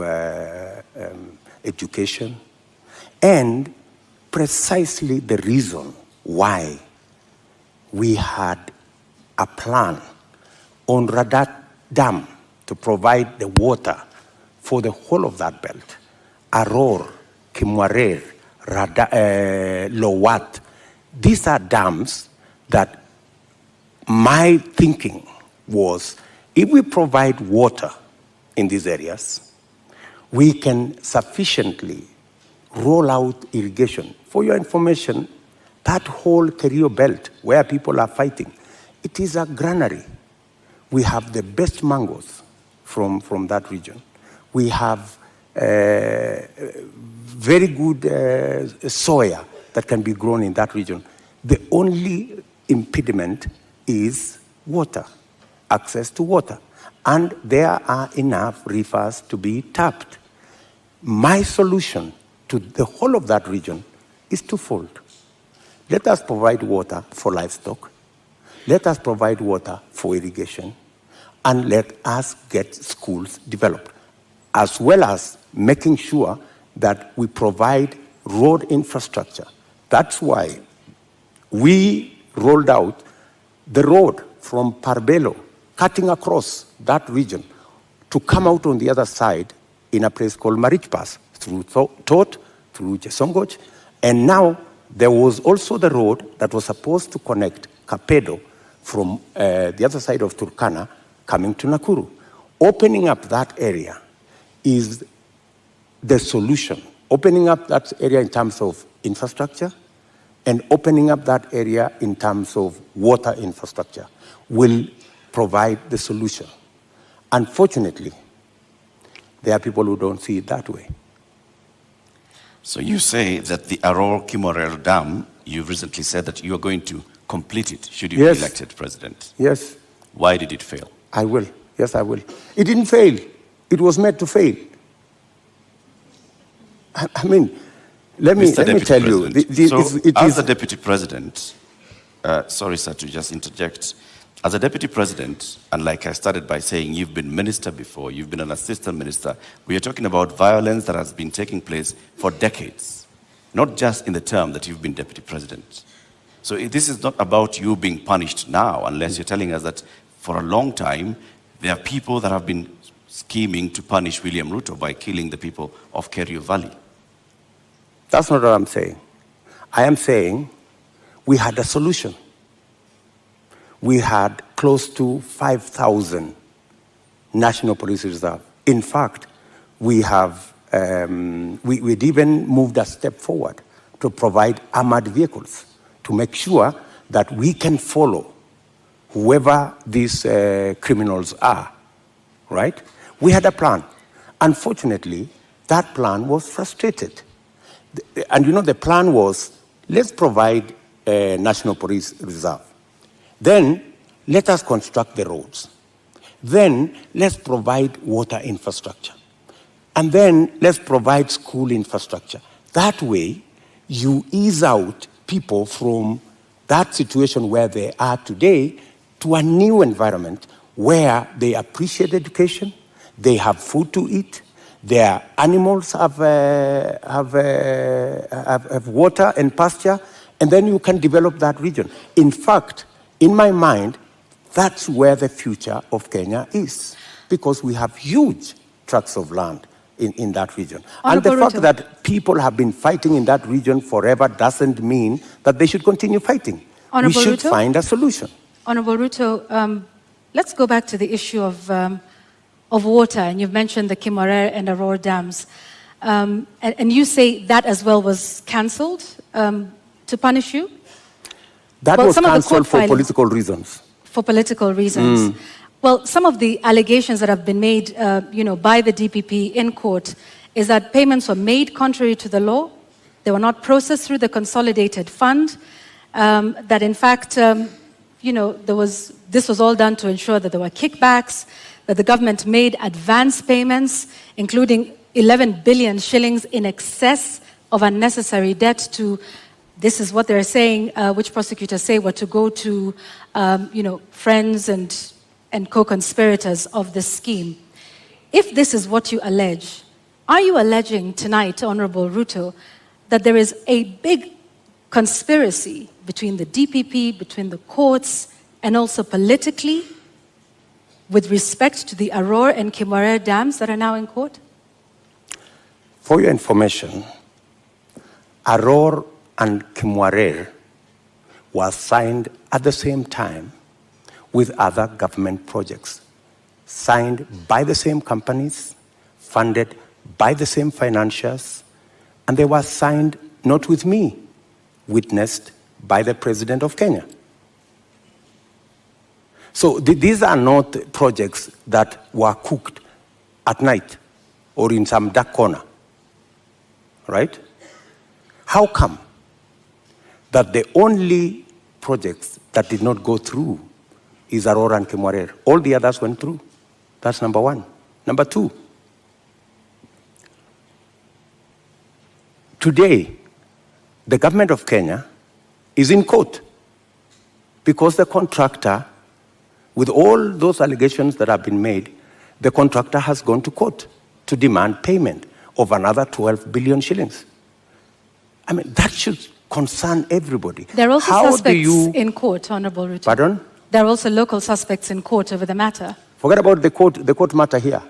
education, and precisely the reason why we had a plan on Radat Dam to provide the water for the whole of that belt. Aror, Kimwarer, Lowat. These are dams that my thinking was, if we provide water in these areas, we can sufficiently roll out irrigation. For your information, that whole Kerio belt where people are fighting, it is a granary. We have the best mangoes from that region. We have very good soya that can be grown in that region. The only impediment is water, access to water. And there are enough rivers to be tapped. My solution to the whole of that region is twofold. Let us provide water for livestock. Let us provide water for irrigation. And let us get schools developed, as well as making sure that we provide road infrastructure. That's why we rolled out the road from Parbelo, cutting across that region, to come out on the other side in a place called Marich Pass, through Tot, through Chesongoch. And now there was also the road that was supposed to connect Kapedo from the other side of Turkana coming to Nakuru. Opening up that area is the solution. Opening up that area in terms of infrastructure and opening up that area in terms of water infrastructure will provide the solution. Unfortunately, there are people who don't see it that way. So you say that the Aror Kimorel Dam, you recently said that you are going to complete it should you be elected president. Yes. Why did it fail? I will. Yes, I will. It didn't fail. It was made to fail. I mean, let me tell you. As the deputy president, sorry, sir, to just interject. As a deputy president, and like I started by saying, you've been minister before, you've been an assistant minister, we are talking about violence that has been taking place for decades, not just in the term that you've been deputy president. So this is not about you being punished now, unless you're telling us that for a long time, there are people that have been scheming to punish William Ruto by killing the people of Kerio Valley. That's not what I'm saying. I am saying we had a solution. We had close to 5,000 National Police Reserve. In fact, we'd even moved a step forward to provide armored vehicles to make sure that we can follow whoever these criminals are right? We had a plan. Unfortunately, that plan was frustrated. And the plan was, let's provide a National Police Reserve. Then, let us construct the roads. Then, let's provide water infrastructure. And then, let's provide school infrastructure. That way, you ease out people from that situation where they are today to a new environment where they appreciate education, they have food to eat, their animals have water and pasture, and then you can develop that region. In fact, in my mind, that's where the future of Kenya is, because we have huge tracts of land in that region. And the fact that people have been fighting in that region forever doesn't mean that they should continue fighting. We should find a solution. Honorable Ruto, let's go back to the issue of water, and you've mentioned the Kimwarer and Aror dams. And you say that as well was cancelled to punish you? That was cancelled for political reasons. For political reasons. Well, some of the allegations that have been made, by the DPP in court is that payments were made contrary to the law. They were not processed through the consolidated fund. That in fact, this was all done to ensure that there were kickbacks, that the government made advance payments, including 11 billion shillings in excess of unnecessary debt to, this is what they're saying, which prosecutors say were to go to, friends and co-conspirators of this scheme. If this is what you allege, are you alleging tonight, Honorable Ruto, that there is a big conspiracy between the DPP, between the courts, and also politically with respect to the Aror and Kimwarer dams that are now in court? For your information, Aror and Kimwarer was signed at the same time with other government projects, signed by the same companies, funded by the same financiers, and they were signed not with me, witnessed by the President of Kenya. So these are not projects that were cooked at night or in some dark corner, right? How come that the only projects that did not go through is Aror and Kimwarer? All the others went through. That's number one. Number two, today, the government of Kenya is in court because the contractor, with all those allegations that have been made, the contractor has gone to court to demand payment of another 12 billion shillings. I mean, that should concern everybody. There are also suspects in court, Honorable Ruto. Pardon? There are also local suspects in court over the matter. Forget about the court matter here.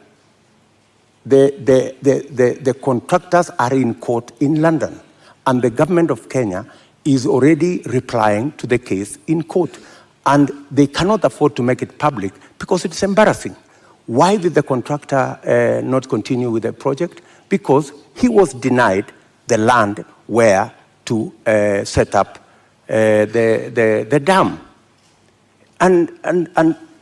The contractors are in court in London, and the government of Kenya is already replying to the case in court. And they cannot afford to make it public because it's embarrassing. Why did the contractor not continue with the project? Because he was denied the land where to set up the dam. And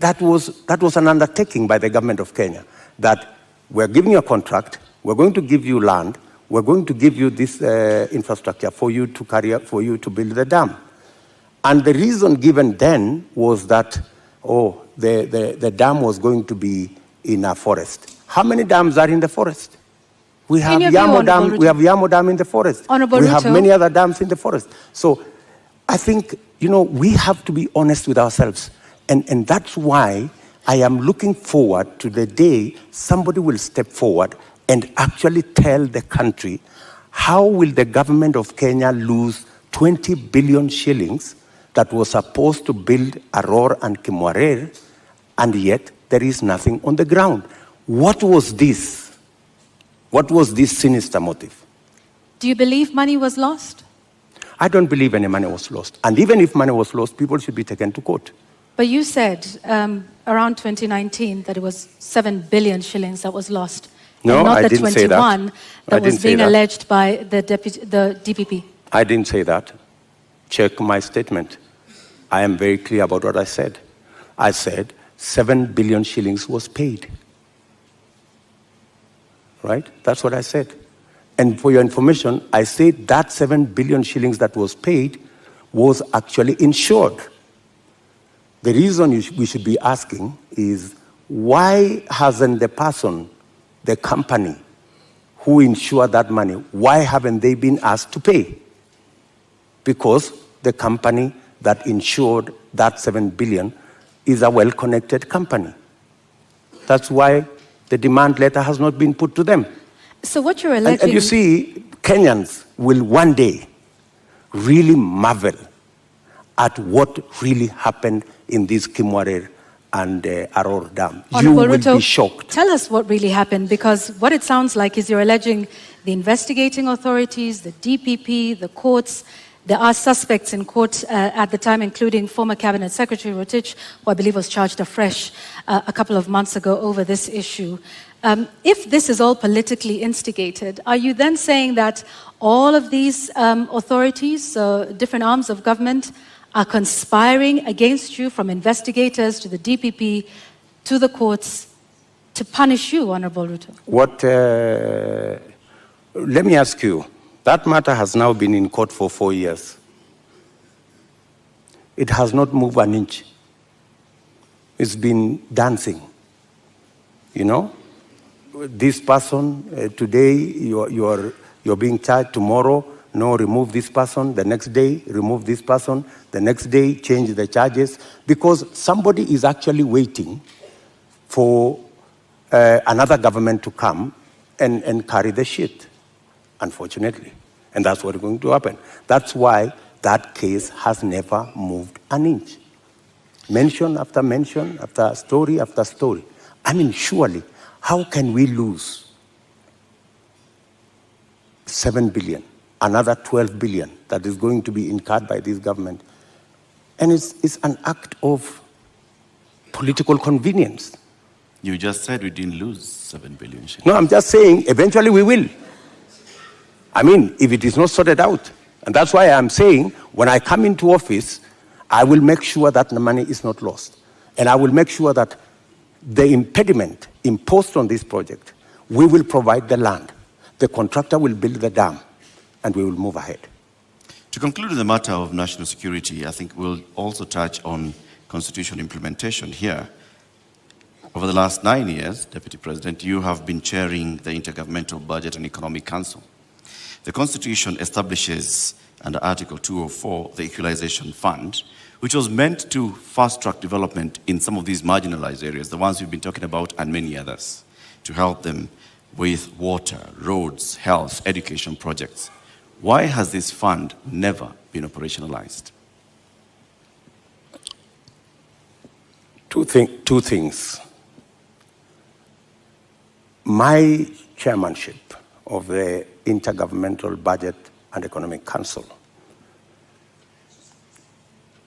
that was an undertaking by the government of Kenya, that we're giving you a contract, we're going to give you land, we're going to give you this infrastructure for you to build the dam. And the reason given then was that, the dam was going to be in a forest. How many dams are in the forest? We have Yamo Dam. We have Yamo Dam in the forest. We have many other dams in the forest. So, I think we have to be honest with ourselves, and that's why I am looking forward to the day somebody will step forward and actually tell the country how will the government of Kenya lose 20 billion shillings that was supposed to build Aror and Kimwarer, and yet there is nothing on the ground. What was this? What was this sinister motive? Do you believe money was lost? I don't believe any money was lost. And even if money was lost, people should be taken to court. But you said around 2019 that it was 7 billion shillings that was lost. No, and not I the didn't say that. 21 that was being alleged by the DPP. I didn't say that. Check my statement. I am very clear about what I said. I said 7 billion shillings was paid. right? That's what I said. And for your information, I said that 7 billion shillings that was paid was actually insured. The reason we should be asking is, why hasn't the person, the company who insured that money, why haven't they been asked to pay? Because the company that insured that 7 billion is a well-connected company. That's why the demand letter has not been put to them. So what you're alleging... And you see, Kenyans will one day really marvel at what really happened in this Kimwarer and Aror Dam. You will be shocked. Tell us what really happened, because what it sounds like is you're alleging the investigating authorities, the DPP, the courts. There are suspects in court at the time, including former Cabinet Secretary Rotich, who I believe was charged afresh a couple of months ago over this issue. If this is all politically instigated, are you then saying that all of these authorities, different arms of government, are conspiring against you, from investigators to the DPP to the courts, to punish you, Honorable Ruto? Let me ask you, that matter has now been in court for 4 years. It has not moved an inch. It's been dancing. You know, this person, today you're being charged, tomorrow, no, remove this person, the next day, remove this person, the next day, change the charges, because somebody is actually waiting for another government to come and carry the shit, unfortunately. And that's what's going to happen. That's why that case has never moved an inch. Mention after mention, after story after story. I mean, surely, how can we lose 7 billion, another 12 billion that is going to be incurred by this government? And it's an act of political convenience. You just said we didn't lose 7 billion. No, I'm just saying eventually we will. I mean, if it is not sorted out. And that's why I'm saying, when I come into office, I will make sure that the money is not lost. And I will make sure that the impediment imposed on this project, we will provide the land. The contractor will build the dam, and we will move ahead. To conclude the matter of national security, I think we'll also touch on constitution implementation here. Over the last 9 years, Deputy President, you have been chairing the Intergovernmental Budget and Economic Council. The Constitution establishes, under Article 204, the Equalization Fund, which was meant to fast-track development in some of these marginalized areas, the ones we've been talking about, and many others, to help them with water, roads, health, education projects. Why has this fund never been operationalized? Two things. My chairmanship of the Intergovernmental Budget and Economic Council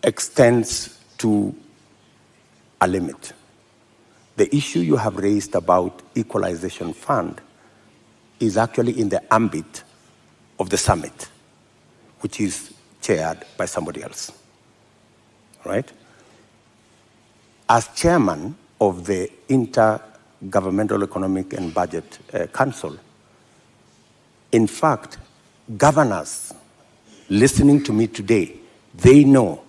extends to a limit. The issue you have raised about Equalization Fund is actually in the ambit of the summit, which is chaired by somebody else, right? As chairman of the Intergovernmental Economic and Budget Council, in fact, governors listening to me today, they know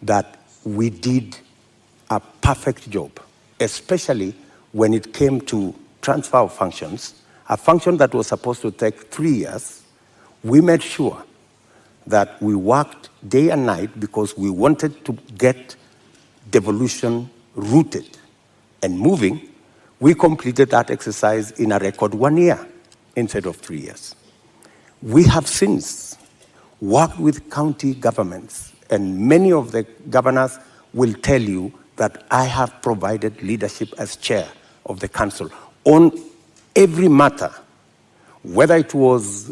that we did a perfect job, especially when it came to transfer of functions, a function that was supposed to take 3 years. We made sure that we worked day and night because we wanted to get devolution rooted and moving. We completed that exercise in a record 1 year instead of 3 years. We have since worked with county governments, and many of the governors will tell you that I have provided leadership as chair of the council on every matter, whether it was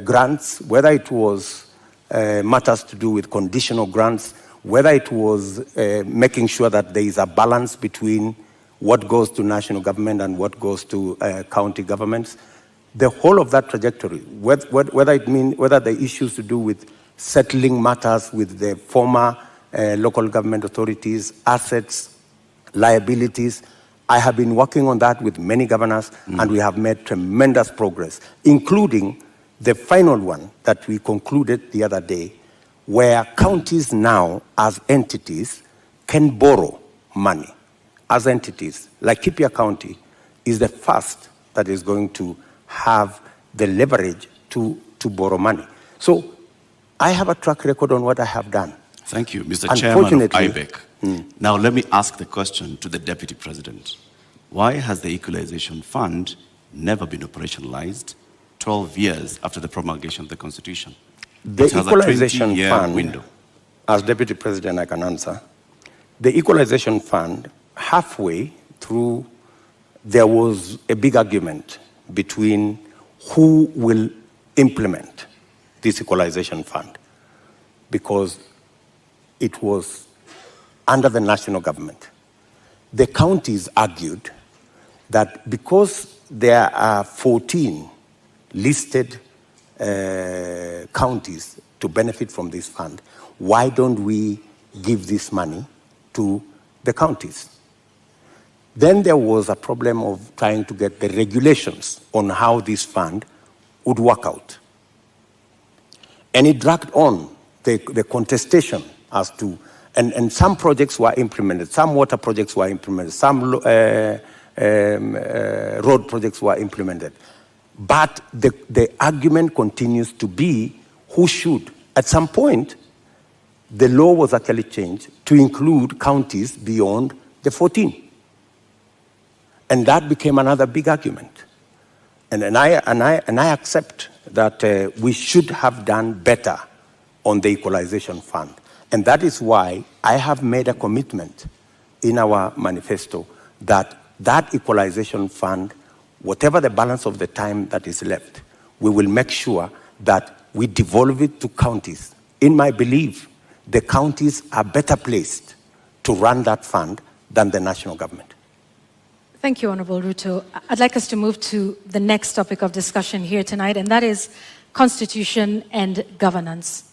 grants, whether it was matters to do with conditional grants, whether it was making sure that there is a balance between what goes to national government and what goes to county governments. The whole of that trajectory, whether the issues to do with settling matters with the former local government authorities, assets, liabilities, I have been working on that with many governors, and we have made tremendous progress, including the final one that we concluded the other day, where counties now, as entities, can borrow money. As entities, like Kipia County is the first that is going to have the leverage to borrow money. So I have a track record on what I have done. Thank you, Mr. Chairman of IBEC. Now let me ask the question to the Deputy President. Why has the Equalization Fund never been operationalized 12 years after the promulgation of the Constitution? The Equalization Fund, window. As Deputy President I can answer, the Equalization Fund, halfway through, there was a big argument between who will implement this Equalization Fund, because it was under the national government. The counties argued that because there are 14 listed counties to benefit from this fund, why don't we give this money to the counties? Then there was a problem of trying to get the regulations on how this fund would work out. And it dragged on the contestation as to, and some projects were implemented, some water projects were implemented, some road projects were implemented. But the argument continues to be who should. At some point, the law was actually changed to include counties beyond the 14. And that became another big argument. And I accept that we should have done better on the Equalization Fund. And that is why I have made a commitment in our manifesto that that Equalization Fund, whatever the balance of the time that is left, we will make sure that we devolve it to counties. In my belief, the counties are better placed to run that fund than the national government. Thank you, Honorable Ruto. I'd like us to move to the next topic of discussion here tonight, and that is constitution and governance.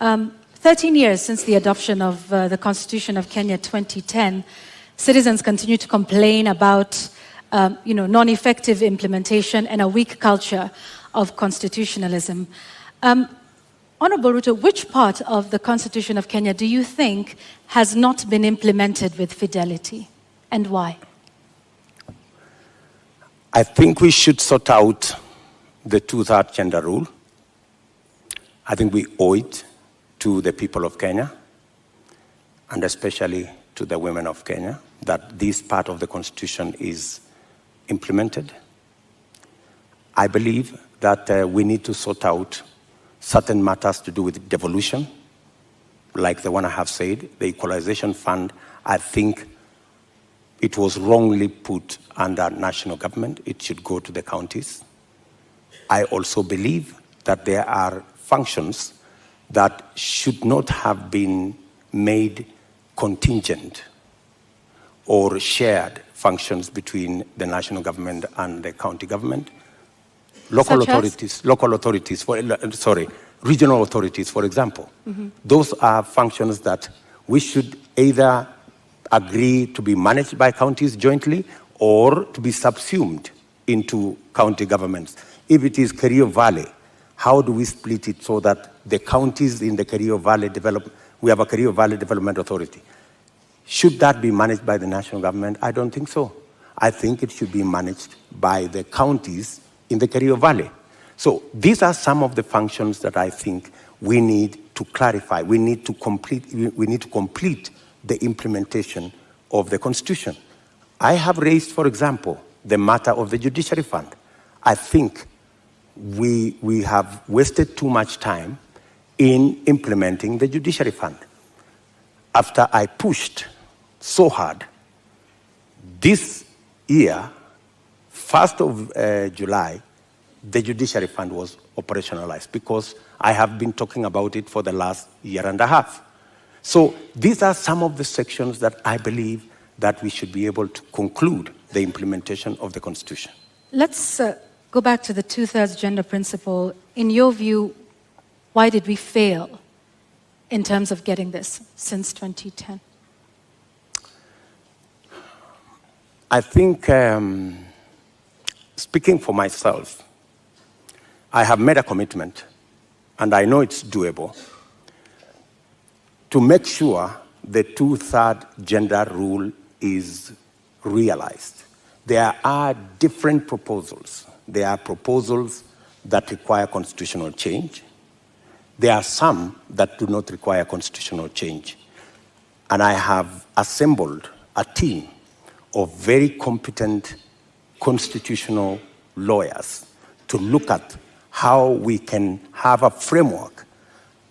13 years since the adoption of the Constitution of Kenya 2010, citizens continue to complain about non-effective implementation and a weak culture of constitutionalism. Honorable Ruto, which part of the Constitution of Kenya do you think has not been implemented with fidelity, and why? I think we should sort out the two-third gender rule. I think we owe it to the people of Kenya, and especially to the women of Kenya, that this part of the Constitution is implemented. I believe that we need to sort out certain matters to do with devolution, like the one I have said, the Equalization Fund. I think it was wrongly put under national government. It should go to the counties. I also believe that there are functions that should not have been made contingent or shared functions between the national government and the county government. Regional authorities, for example. Those are functions that we should either agree to be managed by counties jointly or to be subsumed into county governments. If it is Kerio Valley, how do we split it so that the counties in the Kerio Valley we have a Kerio Valley Development Authority. Should that be managed by the national government? I don't think so. I think it should be managed by the counties in the Kerio Valley. So these are some of the functions that I think we need to clarify. We need to complete the implementation of the Constitution. I have raised, for example, the matter of the Judiciary Fund. I think we have wasted too much time in implementing the Judiciary Fund. After I pushed so hard, this year, 1st of July, the Judiciary Fund was operationalized because I have been talking about it for the last year and a half. So these are some of the sections that I believe that we should be able to conclude the implementation of the Constitution. Let's go back to the two-thirds gender principle. In your view, why did we fail in terms of getting this since 2010? I think, speaking for myself, I have made a commitment, and I know it's doable, to make sure the 2/3 gender rule is realized. There are different proposals. There are proposals that require constitutional change. There are some that do not require constitutional change. And I have assembled a team of very competent constitutional lawyers to look at how we can have a framework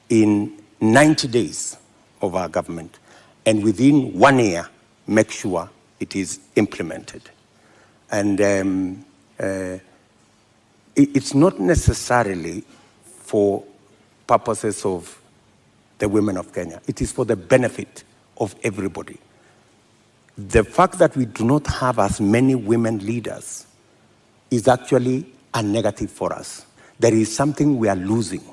in 90 days of our government, and within 1 year, make sure it is implemented. And it's not necessarily for purposes of the women of Kenya. It is for the benefit of everybody. The fact that we do not have as many women leaders is actually a negative for us. There is something we are losing.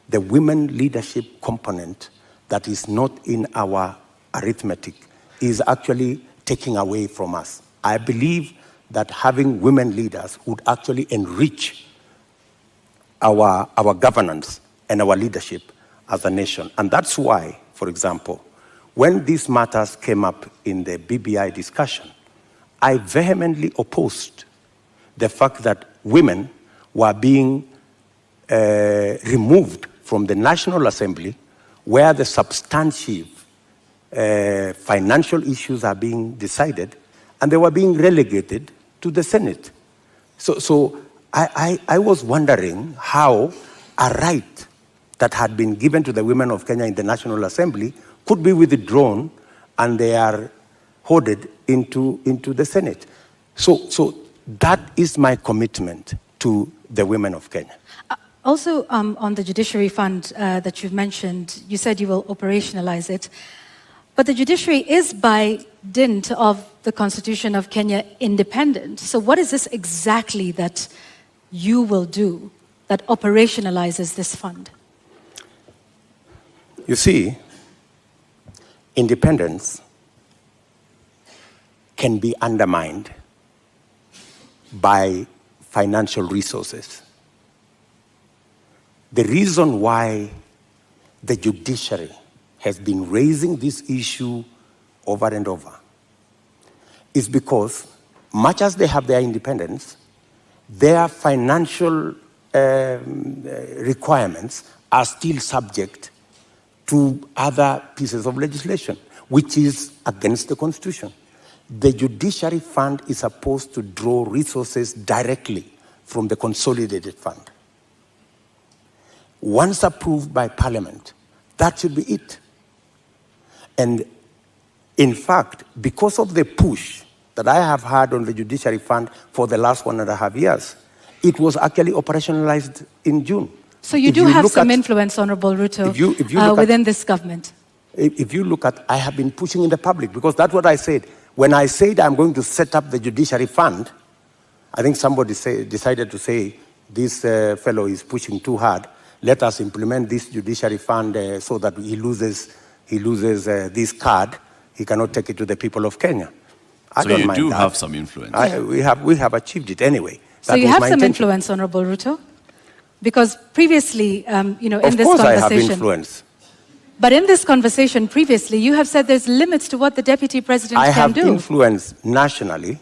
The women leadership component that is not in our arithmetic is actually taking away from us. I believe that having women leaders would actually enrich our governance and our leadership as a nation. And that's why, for example, when these matters came up in the BBI discussion, I vehemently opposed the fact that women were being removed from the National Assembly, where the substantive financial issues are being decided, and they were being relegated to the Senate. So I was wondering how a right that had been given to the women of Kenya in the National Assembly could be withdrawn, and they are hoarded into the Senate. So that is my commitment to the women of Kenya. Also, on the judiciary fund that you've mentioned, you said you will operationalize it. But the judiciary is, by dint of the Constitution of Kenya, independent. So what is this exactly that you will do that operationalizes this fund? You see, independence can be undermined by financial resources. The reason why the judiciary has been raising this issue over and over is because, much as they have their independence, their financial requirements are still subject to other pieces of legislation, which is against the Constitution. The judiciary fund is supposed to draw resources directly from the consolidated fund. Once approved by Parliament, that should be it. And in fact, because of the push that I have had on the judiciary fund for the last 1.5 years, it was actually operationalized in June. So you do have some influence, Honorable Ruto, within this government. If you look at, I have been pushing in the public, because that's what I said. When I said I'm going to set up the judiciary fund, I think somebody decided to say, this fellow is pushing too hard. Let us implement this judiciary fund so that he loses this card. He cannot take it to the people of Kenya. I don't mind that. So you do have some influence. We have achieved it anyway. So you have some influence, Honorable Ruto? Because previously, in this conversation... Of course I have influence. But in this conversation previously, you have said there's limits to what the Deputy President can do. I have influence nationally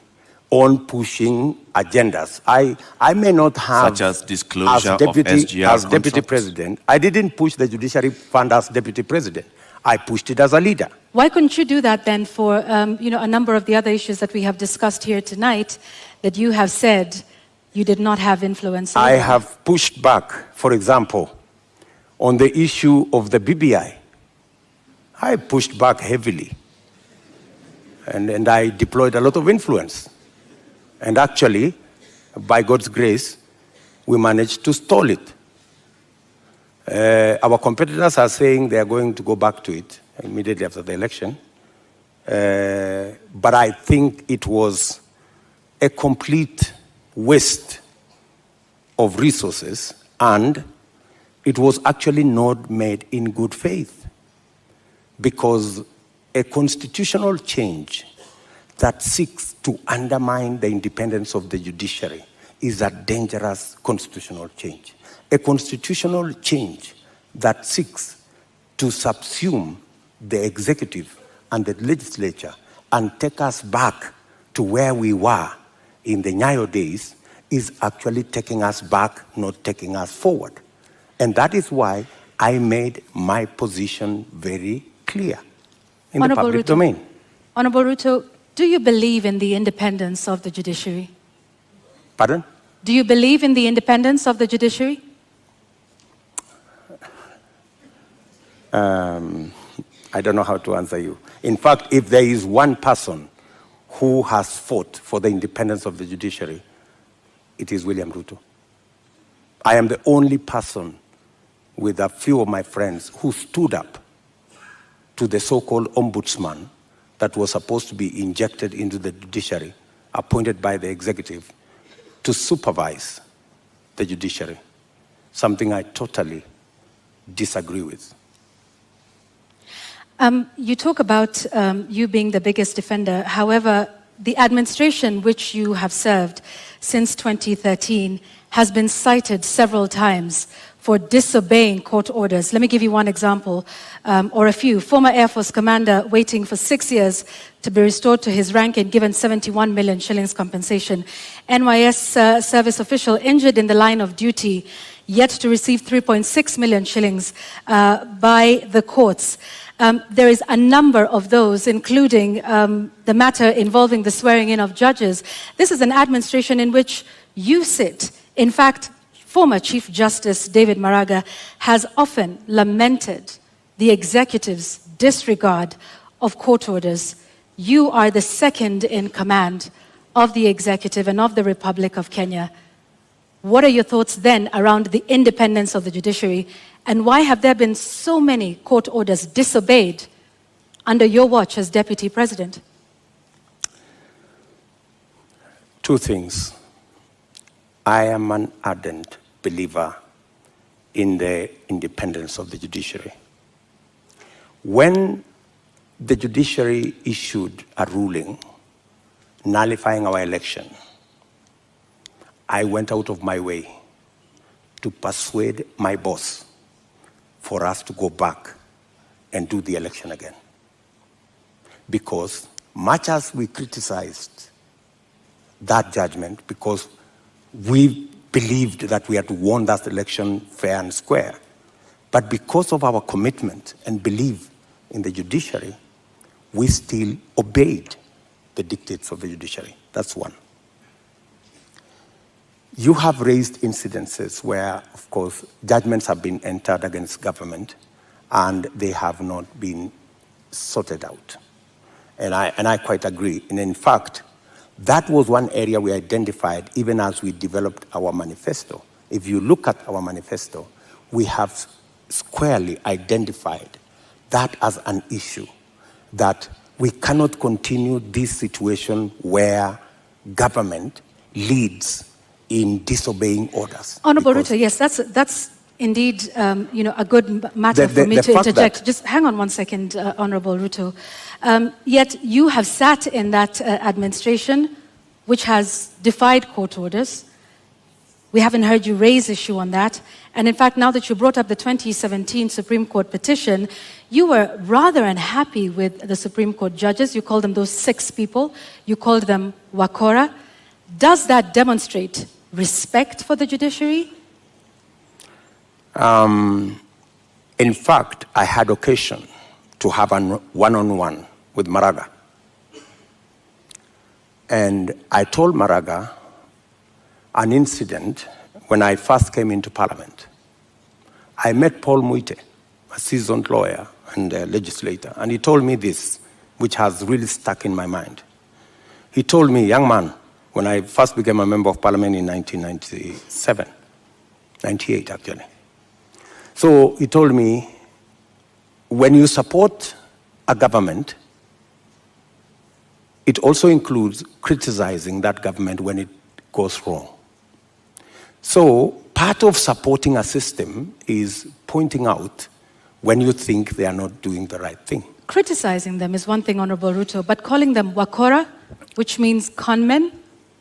on pushing agendas. I may not have... Such as disclosure of SGR as Deputy President. I didn't push the Judiciary Fund as Deputy President. I pushed it as a leader. Why couldn't you do that then for a number of the other issues that we have discussed here tonight that you have said you did not have influence over? I have pushed back, for example, on the issue of the BBI. I pushed back heavily. And I deployed a lot of influence. And actually, by God's grace, we managed to stall it. Our competitors are saying they are going to go back to it immediately after the election. But I think it was a complete waste of resources, and it was actually not made in good faith, because a constitutional change that seeks to undermine the independence of the judiciary is a dangerous constitutional change. A constitutional change that seeks to subsume the executive and the legislature and take us back to where we were in the Nyayo days is actually taking us back, not taking us forward. And that is why I made my position very clear in the public domain. Honorable Ruto, do you believe in the independence of the judiciary? Pardon? Do you believe in the independence of the judiciary? I don't know how to answer you. In fact, if there is one person who has fought for the independence of the judiciary, it is William Ruto. I am the only person with a few of my friends who stood up to the so-called ombudsman that was supposed to be injected into the judiciary, appointed by the executive to supervise the judiciary, something I totally disagree with. You talk about you being the biggest defender. However, the administration which you have served since 2013 has been cited several times for disobeying court orders. Let me give you one example, or a few. Former Air Force commander waiting for 6 years to be restored to his rank and given 71 million shillings compensation. NYS service official injured in the line of duty, yet to receive 3.6 million shillings by the courts. There is a number of those, including the matter involving the swearing in of judges. This is an administration in which you sit. In fact, former Chief Justice David Maraga has often lamented the executive's disregard of court orders. You are the second in command of the executive and of the Republic of Kenya. What are your thoughts then around the independence of the judiciary, and why have there been so many court orders disobeyed under your watch as Deputy President? Two things. I am an ardent believer in the independence of the judiciary. When the judiciary issued a ruling nullifying our election, I went out of my way to persuade my boss for us to go back and do the election again. Because much as we criticized that judgment, because we believed that we had won that election fair and square, but because of our commitment and belief in the judiciary, we still obeyed the dictates of the judiciary. That's one. You have raised incidences where, of course, judgments have been entered against government and they have not been sorted out. And I quite agree. And in fact, that was one area we identified even as we developed our manifesto. If you look at our manifesto, we have squarely identified that as an issue, that we cannot continue this situation where government leads in disobeying orders. Honorable Ruto, yes, that's indeed a good matter for me to interject. Just hang on one second, Honorable Ruto. Yet you have sat in that administration which has defied court orders. We haven't heard you raise issue on that. And in fact, now that you brought up the 2017 Supreme Court petition, you were rather unhappy with the Supreme Court judges. You called them those 6 people. You called them wakora. Does that demonstrate respect for the judiciary? In fact, I had occasion to have a one-on-one with Maraga. And I told Maraga an incident when I first came into Parliament. I met Paul Muite, a seasoned lawyer and a legislator, and he told me this, which has really stuck in my mind. He told me, young man, when I first became a member of Parliament in 1997, 98 actually. So he told me, when you support a government, it also includes criticizing that government when it goes wrong. So part of supporting a system is pointing out when you think they are not doing the right thing. Criticizing them is one thing, Honorable Ruto, but calling them wakora, which means conmen?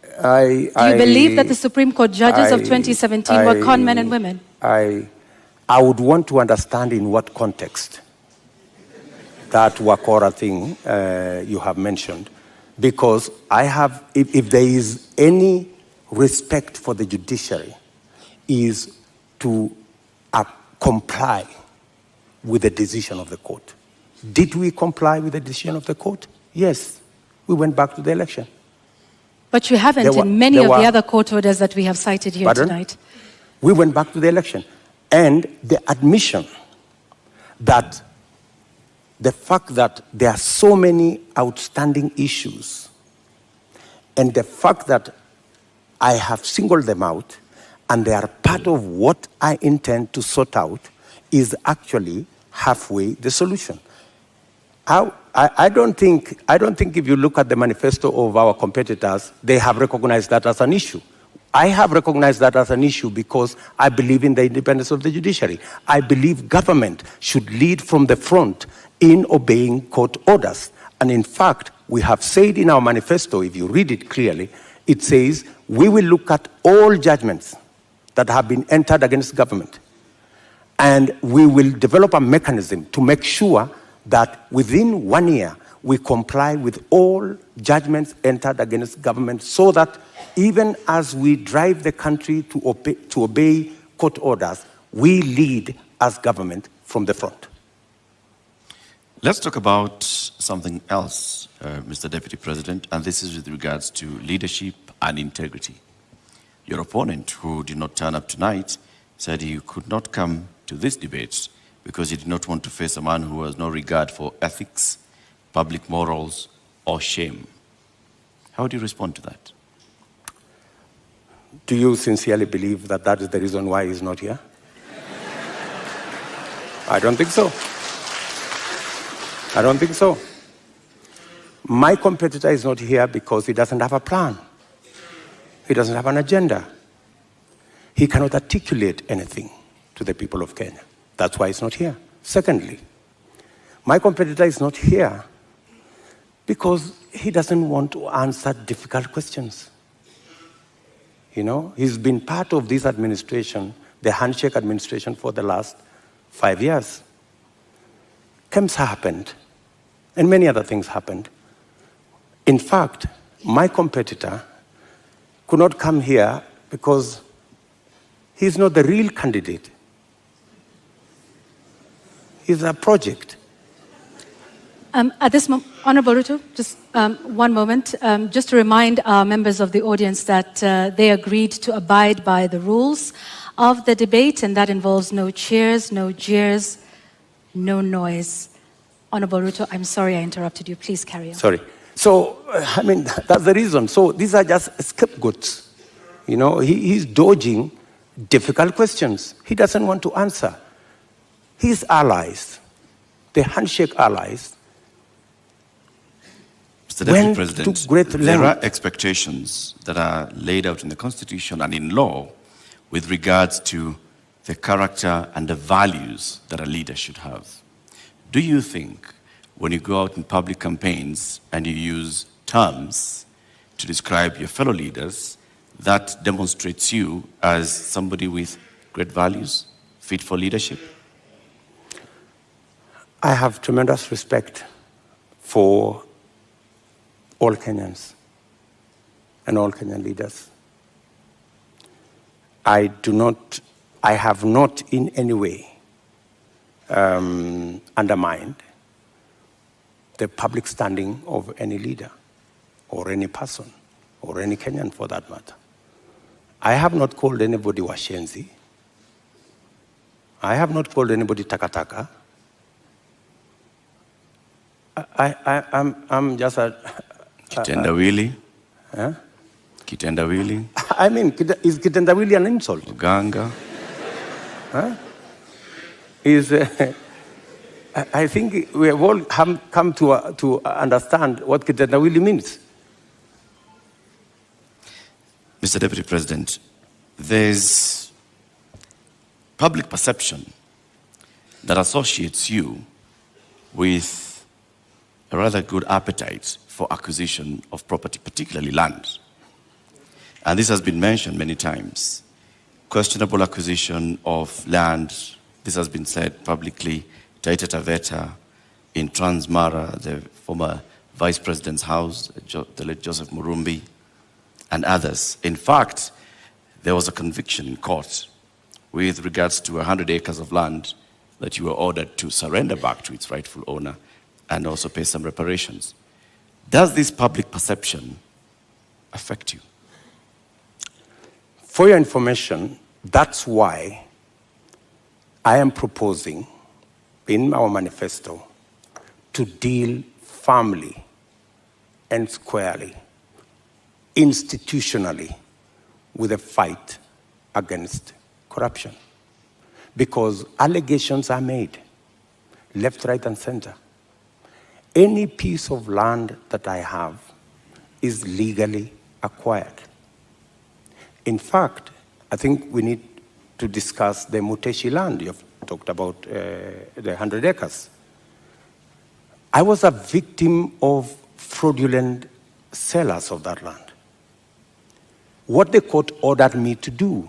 Do you believe that the Supreme Court judges of 2017 were conmen and women? I would want to understand in what context that Wakora thing you have mentioned, because I have, if there is any respect for the judiciary, is to comply with the decision of the court. Did we comply with the decision of the court? Yes. We went back to the election. But you haven't in many of the other court orders that we have cited here tonight. We went back to the election. And the admission that the fact that there are so many outstanding issues and the fact that I have singled them out and they are part of what I intend to sort out is actually halfway the solution. I don't think if you look at the manifesto of our competitors, they have recognized that as an issue. I have recognized that as an issue because I believe in the independence of the judiciary. I believe government should lead from the front in obeying court orders. And in fact, we have said in our manifesto, if you read it clearly, it says we will look at all judgments that have been entered against government. And we will develop a mechanism to make sure that within 1 year, we comply with all judgments entered against government so that even as we drive the country to obey court orders, we lead as government from the front. Let's talk about something else, Mr. Deputy President, and this is with regards to leadership and integrity. Your opponent, who did not turn up tonight, said he could not come to this debate because he did not want to face a man who has no regard for ethics, public morals, or shame. How do you respond to that? Do you sincerely believe that that is the reason why he's not here? I don't think so. I don't think so. My competitor is not here because he doesn't have a plan. He doesn't have an agenda. He cannot articulate anything to the people of Kenya. That's why he's not here. Secondly, my competitor is not here because he doesn't want to answer difficult questions. You know, he's been part of this administration, the handshake administration, for the last 5 years. KEMS happened, and many other things happened. In fact, my competitor could not come here because he's not the real candidate. He's a project. At this moment, Honorable Ruto, just one moment. Just to remind our members of the audience that they agreed to abide by the rules of the debate, and that involves no cheers, no jeers, no noise. Honorable Ruto, I'm sorry I interrupted you. Please carry on. Sorry. So, I mean, that's the reason. So these are just scapegoats. You know, he's dodging difficult questions. He doesn't want to answer. His allies, the handshake allies, Mr. Deputy President, there are expectations that are laid out in the Constitution and in law with regards to the character and the values that a leader should have. Do you think when you go out in public campaigns and you use terms to describe your fellow leaders, that demonstrates you as somebody with great values, fit for leadership? I have tremendous respect for all Kenyans and all Kenyan leaders. I have not in any way undermined the public standing of any leader or any person or any Kenyan for that matter. I have not called anybody washenzi. I have not called anybody takataka. I'm just a... Kitendawili? Huh? Kitendawili? I mean, is kitendawili an insult? Uganga? Huh? I think we have all come to understand what kitendawili means. Mr. Deputy President, there's public perception that associates you with a rather good appetite for acquisition of property, particularly land. And this has been mentioned many times. Questionable acquisition of land, this has been said publicly, Taita Taveta, in Transmara, the former Vice President's house, the late Joseph Murumbi, and others. In fact, there was a conviction in court with regards to 100 acres of land that you were ordered to surrender back to its rightful owner and also pay some reparations. Does this public perception affect you? For your information, that's why I am proposing in our manifesto to deal firmly and squarely, institutionally, with a fight against corruption. Because allegations are made, left, right, and center. Any piece of land that I have is legally acquired. In fact, I think we need to discuss the Muteshi land. You've talked about the 100 acres. I was a victim of fraudulent sellers of that land. What the court ordered me to do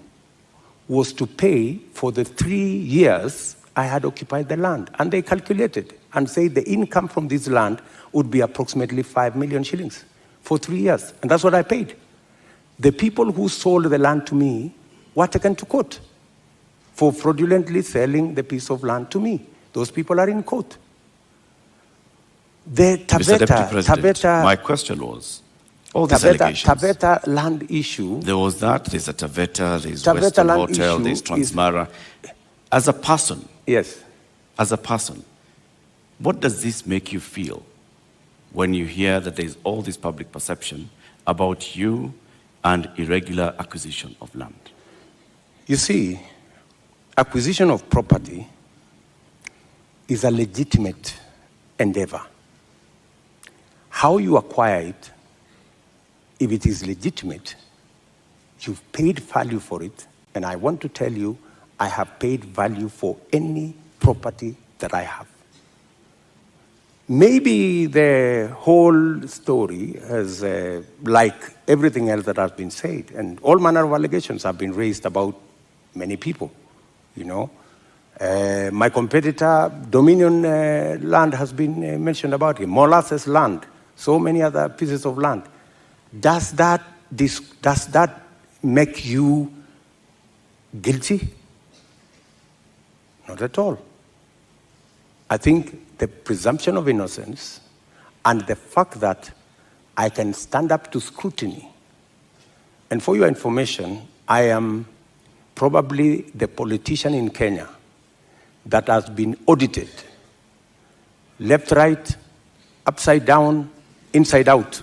was to pay for the 3 years I had occupied the land. And they calculated and said the income from this land would be approximately 5 million shillings for 3 years. And that's what I paid. The people who sold the land to me were taken to court for fraudulently selling the piece of land to me. Those people are in court. The Mr. Deputy President, my question was, all these allegations. Taveta land issue. There was that, there's a Taveta, there's Western Hotel, there's Transmara. As a person, yes. As a person, what does this make you feel when you hear that there's all this public perception about you and irregular acquisition of land? You see, acquisition of property is a legitimate endeavor. How you acquire it, if it is legitimate, you've paid value for it, and I want to tell you, I have paid value for any property that I have. Maybe the whole story has, like everything else that has been said, and all manner of allegations have been raised about many people, you know. My competitor, Dominion land has been mentioned about him, Molasses land, so many other pieces of land. Does that make you guilty? Not at all. I think the presumption of innocence and the fact that I can stand up to scrutiny. And for your information, I am probably the politician in Kenya that has been audited, left, right, upside down, inside out,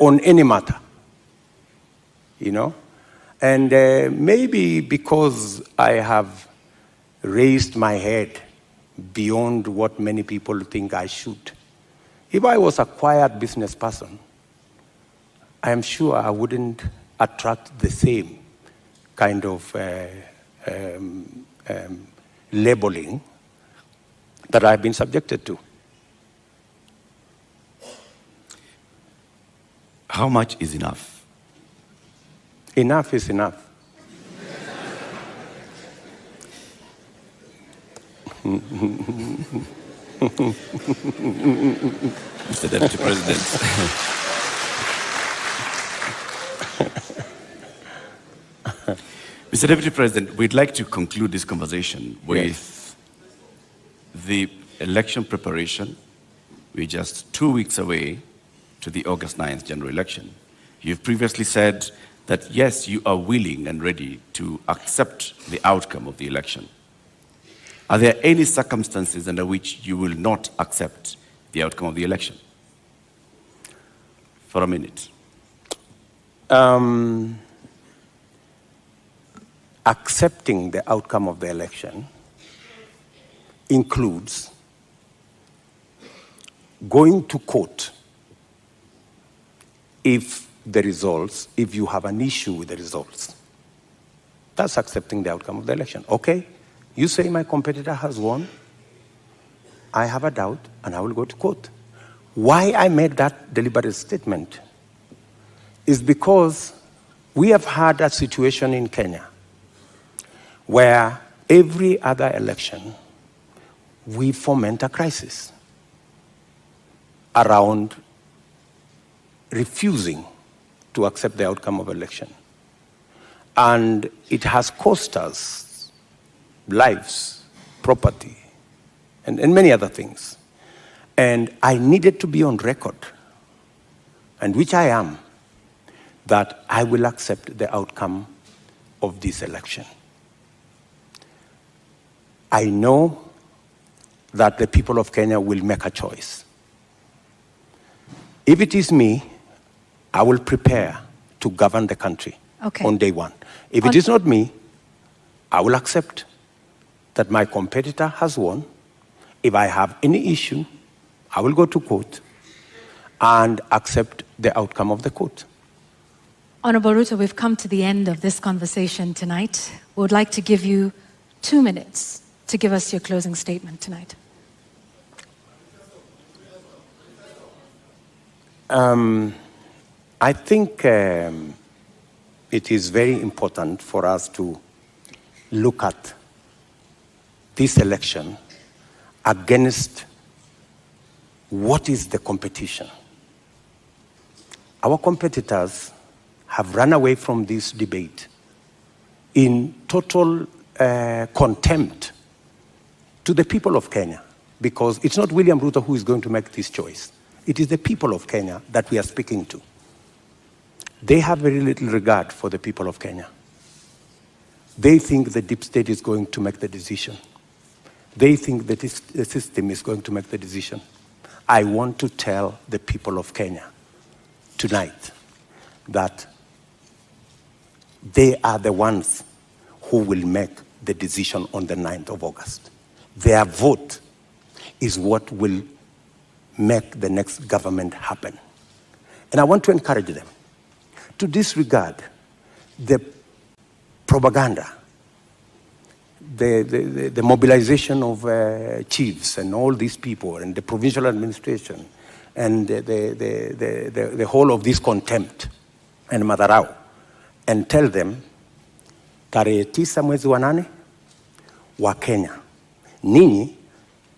on any matter, you know? And maybe because I have raised my head beyond what many people think I should. If I was a quiet business person, I am sure I wouldn't attract the same kind of labeling that I've been subjected to. How much is enough? Enough is enough. Mr. Deputy President. Mr. Deputy President, we'd like to conclude this conversation with the election preparation. We're just 2 weeks away to the August 9th general election. You've previously said that, yes, you are willing and ready to accept the outcome of the election. Are there any circumstances under which you will not accept the outcome of the election? For a minute. Accepting the outcome of the election includes going to court if you have an issue with the results. That's accepting the outcome of the election. Okay, you say my competitor has won. I have a doubt and I will go to court. Why I made that deliberate statement is because we have had a situation in Kenya where every other election we foment a crisis around refusing to accept the outcome of election. And it has cost us lives, property, and many other things. And I needed to be on record, and which I am, that I will accept the outcome of this election. I know that the people of Kenya will make a choice. If it is me, I will prepare to govern the country on day one. If it is not me, I will accept that my competitor has won. If I have any issue, I will go to court and accept the outcome of the court. Honorable Ruto, we've come to the end of this conversation tonight. We would like to give you 2 minutes to give us your closing statement tonight. I think it is very important for us to look at this election against what is the competition. Our competitors have run away from this debate in total contempt to the people of Kenya, because it's not William Ruto who is going to make this choice. It is the people of Kenya that we are speaking to. They have very little regard for the people of Kenya. They think the deep state is going to make the decision. They think that the system is going to make the decision. I want to tell the people of Kenya tonight that they are the ones who will make the decision on the 9th of August. Their vote is what will make the next government happen. And I want to encourage them to disregard the propaganda, the mobilization of chiefs and all these people and the provincial administration and the whole of this contempt and madharau, and tell them, tarehe 9 mwezi wa 8 wa Kenya, ninyi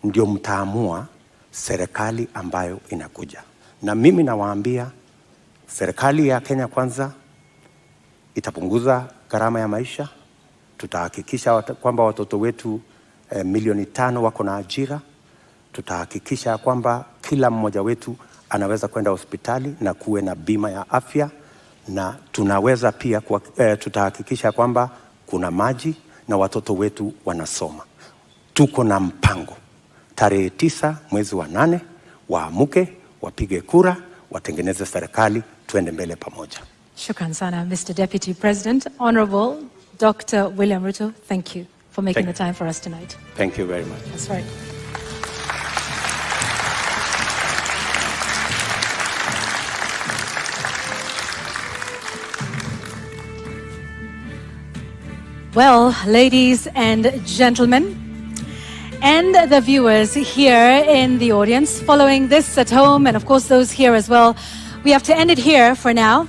ndio mtaamua serikali ambayo inakuja. Na mimi nawaambia, serikali ya Kenya Kwanza itapunguza gharama ya maisha. Tutahakikisha kwamba watoto wetu milioni 5 wako na ajira. Tutahakikisha kwamba kila mmoja wetu anaweza kwenda hospitali na kuwe na bima ya afya, na tunaweza pia tutahakikisha kwamba kuna maji na watoto wetu wanasoma. Tuko na mpango. Tarehe 9 mwezi wa 8 waamuke, wapige kura, watengeneze serikali, tuende mbele pamoja. Shukran sana, Mr. Deputy President. Honorable Dr. William Ruto, thank you for making the time for us tonight. Thank you very much. That's right. Well, ladies and gentlemen, and the viewers here in the audience, following this at home, and of course those here as well, we have to end it here for now.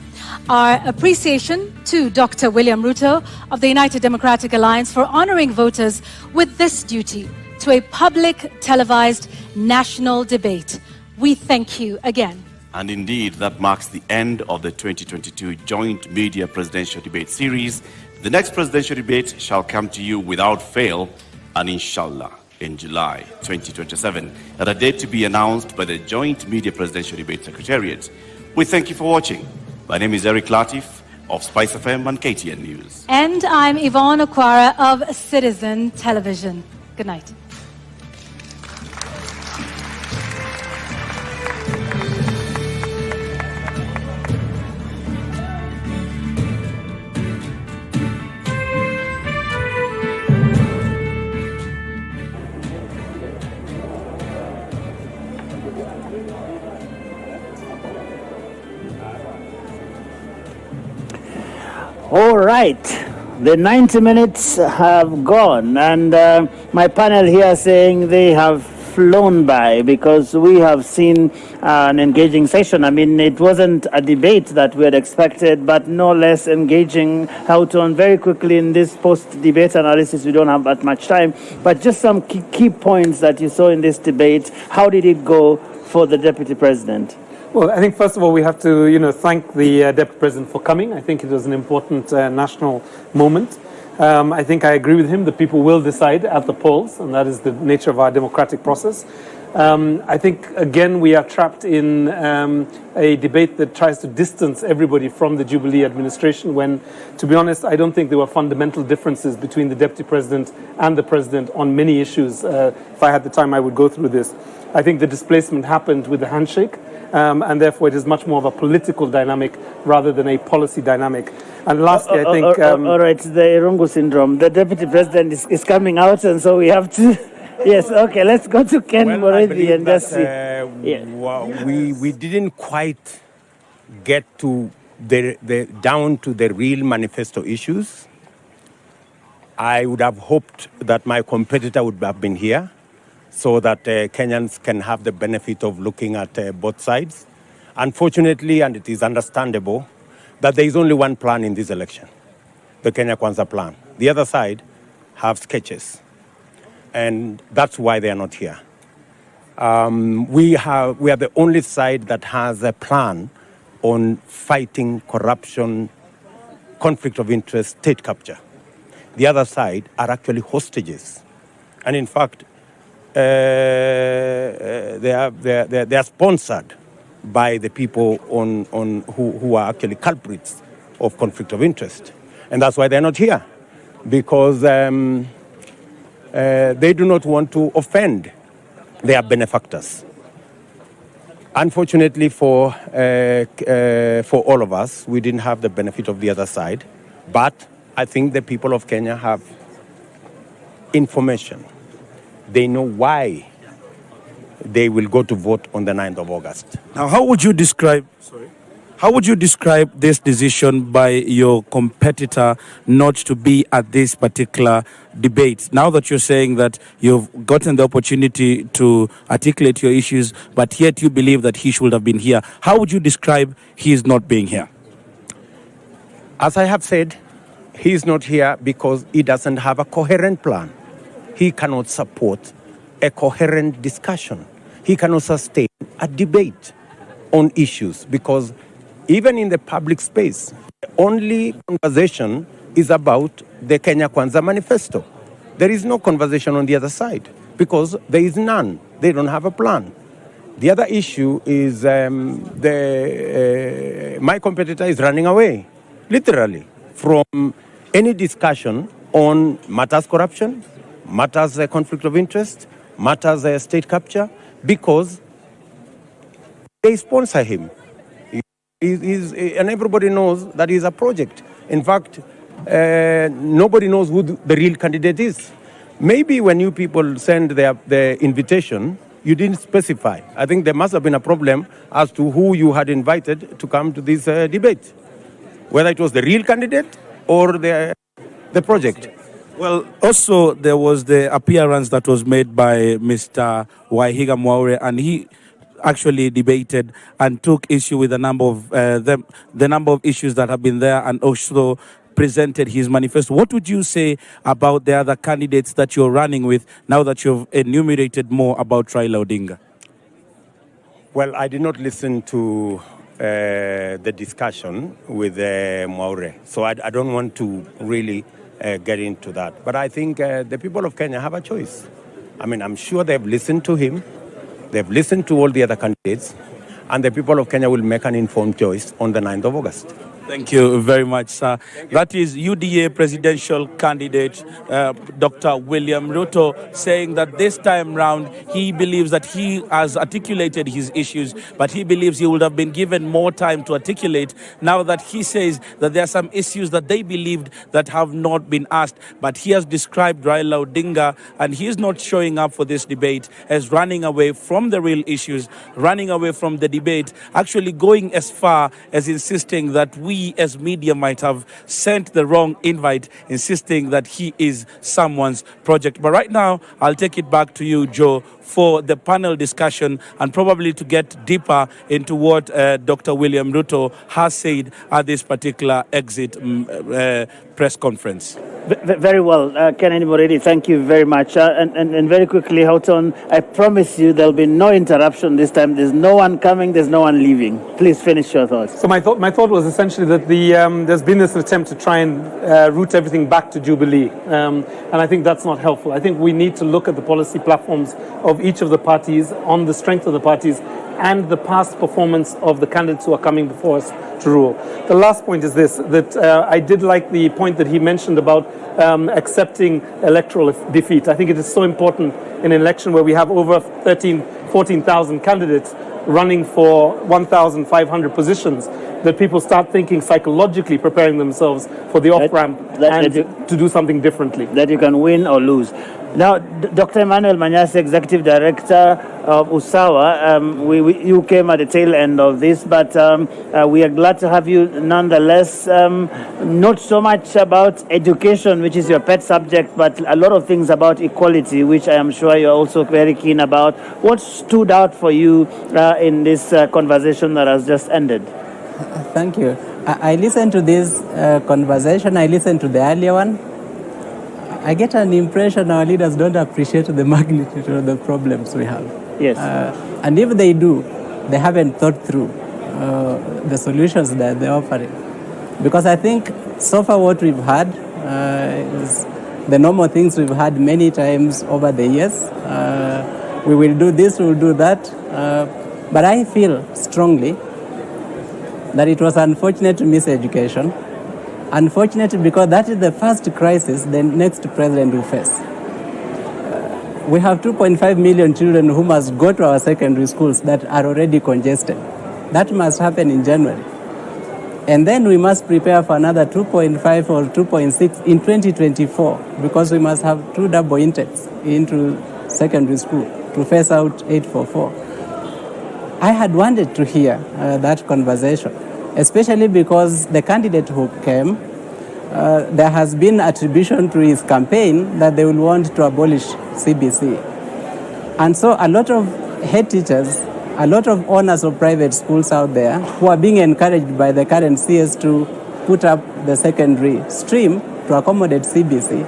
Our appreciation to Dr. William Ruto of the United Democratic Alliance for honoring voters with this duty to a public televised national debate. We thank you again. And indeed, that marks the end of the 2022 Joint Media Presidential Debate Series. The next presidential debate shall come to you without fail, and inshallah, in July 2027, at a date to be announced by the Joint Media Presidential Debate Secretariat. We thank you for watching. My name is Eric Latif of Spice FM and KTN News. And I'm Yvonne Okwara of Citizen Television. Good night. All right, the 90 minutes have gone, and my panel here saying they have flown by because we have seen an engaging session. I mean, it wasn't a debate that we had expected, but no less engaging. How to, on very quickly in this post-debate analysis, we don't have that much time, but just some key points that you saw in this debate. How did it go for the Deputy President? Well, I think first of all we have to, thank the Deputy President for coming. I think it was an important national moment. I think I agree with him. The people will decide at the polls, and that is the nature of our democratic process. I think, again, we are trapped in a debate that tries to distance everybody from the Jubilee administration when, to be honest, I don't think there were fundamental differences between the Deputy President and the President on many issues. If I had the time, I would go through this. I think the displacement happened with the handshake, and therefore it is much more of a political dynamic rather than a policy dynamic. And lastly, I think... all right, the Irungu syndrome. The Deputy President is coming out, and so we have to... Yes, okay, let's go to Ken Moredi and just see. We didn't quite get to down to the real manifesto issues. I would have hoped that my competitor would have been here so that Kenyans can have the benefit of looking at both sides. Unfortunately, and it is understandable, that there is only one plan in this election, the Kenya Kwanza plan. The other side have sketches, and that's why they are not here. We are the only side that has a plan on fighting corruption, conflict of interest, state capture. The other side are actually hostages, and in fact, they are sponsored by the people who are actually culprits of conflict of interest. And that's why they're not here, because they do not want to offend their benefactors. Unfortunately for all of us, we didn't have the benefit of the other side, but I think the people of Kenya have information. They know why they will go to vote on the 9th of August. Now, how would you describe this decision by your competitor not to be at this particular debate? Now that you're saying that you've gotten the opportunity to articulate your issues, but yet you believe that he should have been here, how would you describe his not being here? As I have said, he is not here because he doesn't have a coherent plan. He cannot support a coherent discussion. He cannot sustain a debate on issues because even in the public space, the only conversation is about the Kenya Kwanza manifesto. There is no conversation on the other side because there is none. They don't have a plan. The other issue is my competitor is running away, literally, from any discussion on matters corruption, matters conflict of interest, matters state capture, because they sponsor him. And everybody knows that he's a project. In fact, nobody knows who the real candidate is. Maybe when you people send the invitation, you didn't specify. I think there must have been a problem as to who you had invited to come to this debate, whether it was the real candidate or the project. Well, also there was the appearance that was made by Mr. Waihiga Mwaure, and he actually debated and took issue with a number of the number of issues that have been there, and also presented his manifesto. What would you say about the other candidates that you're running with now that you've enumerated more about Raila Odinga? Well, I did not listen to the discussion with Mwaure, so I don't want to really get into that. But I think the people of Kenya have a choice. I mean, I'm sure they've listened to him, they've listened to all the other candidates, and the people of Kenya will make an informed choice on the 9th of August. Thank you very much, sir. That is UDA presidential candidate Dr. William Ruto saying that this time round he believes that he has articulated his issues, but he believes he would have been given more time to articulate now that he says that there are some issues that they believed that have not been asked. But he has described Raila Odinga, and he is not showing up for this debate, as running away from the real issues, running away from the debate, actually going as far as insisting that we we as media might have sent the wrong invite, insisting that he is someone's project. But right now, I'll take it back to you, Joe, for the panel discussion and probably to get deeper into what Dr. William Ruto has said at this particular exit press conference. Very well. Kennedy Moredi, thank you very much. And very quickly, Houghton, I promise you there'll be no interruption this time. There's no one coming, there's no one leaving. Please finish your thoughts. So my thought was essentially that there's been this attempt to try and route everything back to Jubilee. And I think that's not helpful. I think we need to look at the policy platforms of each of the parties on the strength of the parties and the past performance of the candidates who are coming before us to rule. The last point is this, that I did like the point that he mentioned about accepting electoral defeat. I think it is so important in an election where we have over 14,000 candidates running for 1,500 positions, that people start thinking psychologically, preparing themselves for the off-ramp and to do something differently. That you can win or lose. Now, Dr. Emmanuel Manyasi, Executive Director of USAWA, you came at the tail end of this, but we are glad to have you nonetheless. Not so much about education, which is your pet subject, but a lot of things about equality, which I am sure you're also very keen about. What stood out for you in this conversation that has just ended? Thank you. I listened to this conversation. I listened to the earlier one. I get an impression our leaders don't appreciate the magnitude of the problems we have. Yes. And if they do, they haven't thought through the solutions that they're offering. Because I think so far what we've had is the normal things we've had many times over the years. We will do this, we will do that. But I feel strongly that it was unfortunate to miss education. Unfortunately, because that is the first crisis the next president will face. We have 2.5 million children who must go to our secondary schools that are already congested. That must happen in January. And then we must prepare for another 2.5 or 2.6 in 2024, because we must have 2 double intakes into secondary school to phase out 844. I had wanted to hear that conversation, especially because the candidate who came, there has been attribution to his campaign that they will want to abolish CBC. And so a lot of head teachers, a lot of owners of private schools out there who are being encouraged by the current CS to put up the secondary stream to accommodate CBC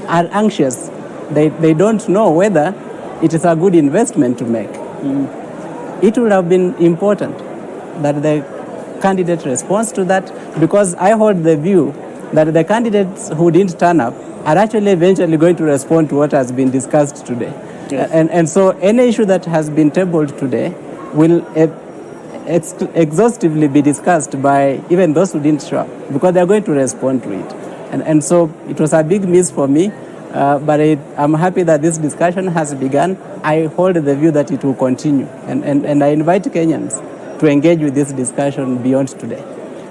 are anxious. They don't know whether it is a good investment to make. It would have been important that the candidate responds to that, because I hold the view that the candidates who didn't turn up are actually eventually going to respond to what has been discussed today. Yes. And so any issue that has been tabled today will exhaustively be discussed by even those who didn't show up, because they're going to respond to it. And so it was a big miss for me, but I'm happy that this discussion has begun. I hold the view that it will continue, and I invite Kenyans to engage with this discussion beyond today.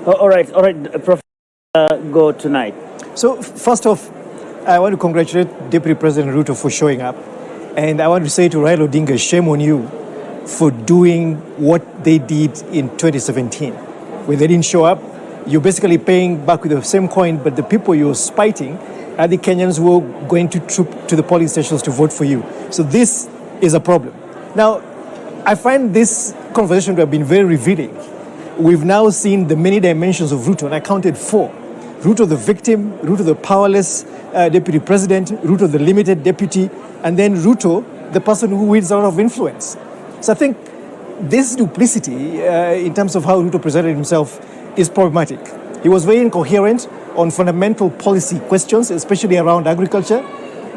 All right, Professor, go tonight. So first off, I want to congratulate Deputy President Ruto for showing up, and I want to say to Raila Odinga, shame on you for doing what they did in 2017. When they didn't show up, you're basically paying back with the same coin, but the people you're spiting are the Kenyans who are going to troop to the polling stations to vote for you. So this is a problem. Now, I find this conversation to have been very revealing. We've now seen the many dimensions of Ruto, and I counted 4. Ruto the victim, Ruto the powerless deputy president, Ruto the limited deputy, and then Ruto the person who wields a lot of influence. So I think this duplicity in terms of how Ruto presented himself is problematic. He was very incoherent on fundamental policy questions, especially around agriculture.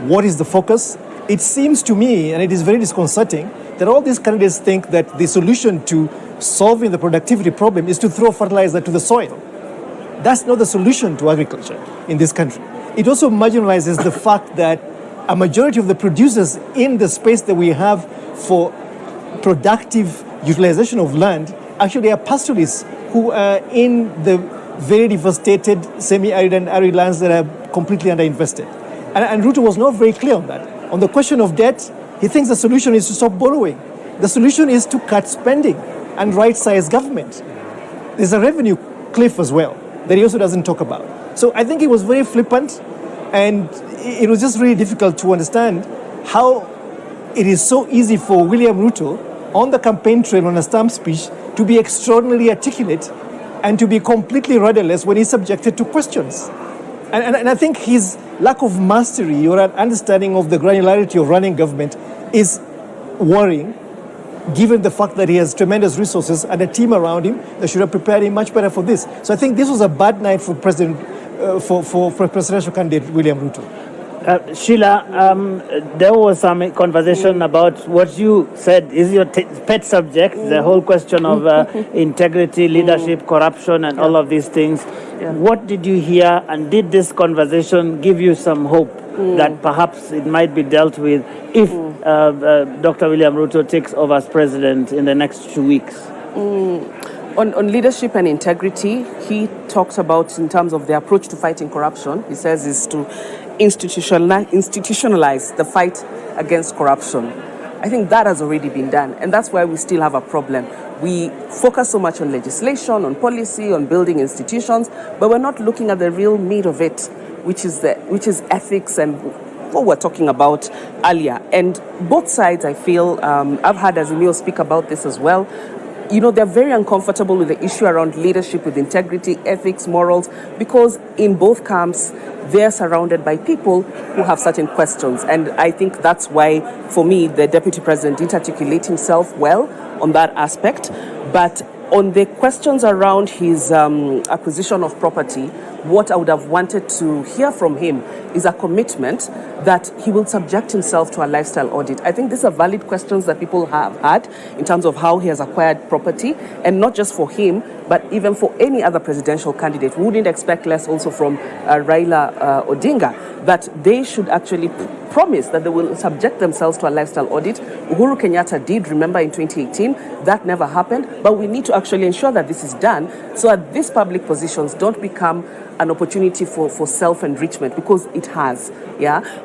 What is the focus? It seems to me, and it is very disconcerting, that all these candidates think that the solution to solving the productivity problem is to throw fertilizer to the soil. That's not the solution to agriculture in this country. It also marginalizes the fact that a majority of the producers in the space that we have for productive utilization of land actually are pastoralists who are in the very devastated semi-arid and arid lands that are completely underinvested. And Ruto was not very clear on that. On the question of debt, he thinks the solution is to stop borrowing. The solution is to cut spending and right-size government. There's a revenue cliff as well. that he also doesn't talk about. So I think he was very flippant, and it was just really difficult to understand how it is so easy for William Ruto on the campaign trail on a stump speech to be extraordinarily articulate and to be completely rudderless when he's subjected to questions. And I think his lack of mastery or an understanding of the granularity of running government is worrying, given the fact that he has tremendous resources and a team around him that should have prepared him much better for this. So I think this was a bad night for for presidential candidate William Ruto. Sheila, there was some conversation about what you said is your pet subject, the whole question of integrity, leadership, corruption, and all of these things. What did you hear, and did this conversation give you some hope that perhaps it might be dealt with if Dr. William Ruto takes over as president in the next 2 weeks? On leadership and integrity, he talks about in terms of the approach to fighting corruption. He says is to institutionalize the fight against corruption. I think that has already been done, and that's why we still have a problem. We focus so much on legislation, on policy, on building institutions, but we're not looking at the real meat of it, which is ethics and what we're talking about earlier. And both sides, I feel, I've heard Azimio speak about this as well. You know, they're very uncomfortable with the issue around leadership, with integrity, ethics, morals, because in both camps, they're surrounded by people who have certain questions. And I think that's why, for me, the deputy president didn't articulate himself well on that aspect. But on the questions around his acquisition of property, what I would have wanted to hear from him is a commitment that he will subject himself to a lifestyle audit. I think these are valid questions that people have had in terms of how he has acquired property, and not just for him, but even for any other presidential candidate. We wouldn't expect less also from Raila Odinga, that they should actually promise that they will subject themselves to a lifestyle audit. Uhuru Kenyatta did, remember, in 2018. That never happened, but we need to actually ensure that this is done so that these public positions don't become an opportunity for self-enrichment, because it has,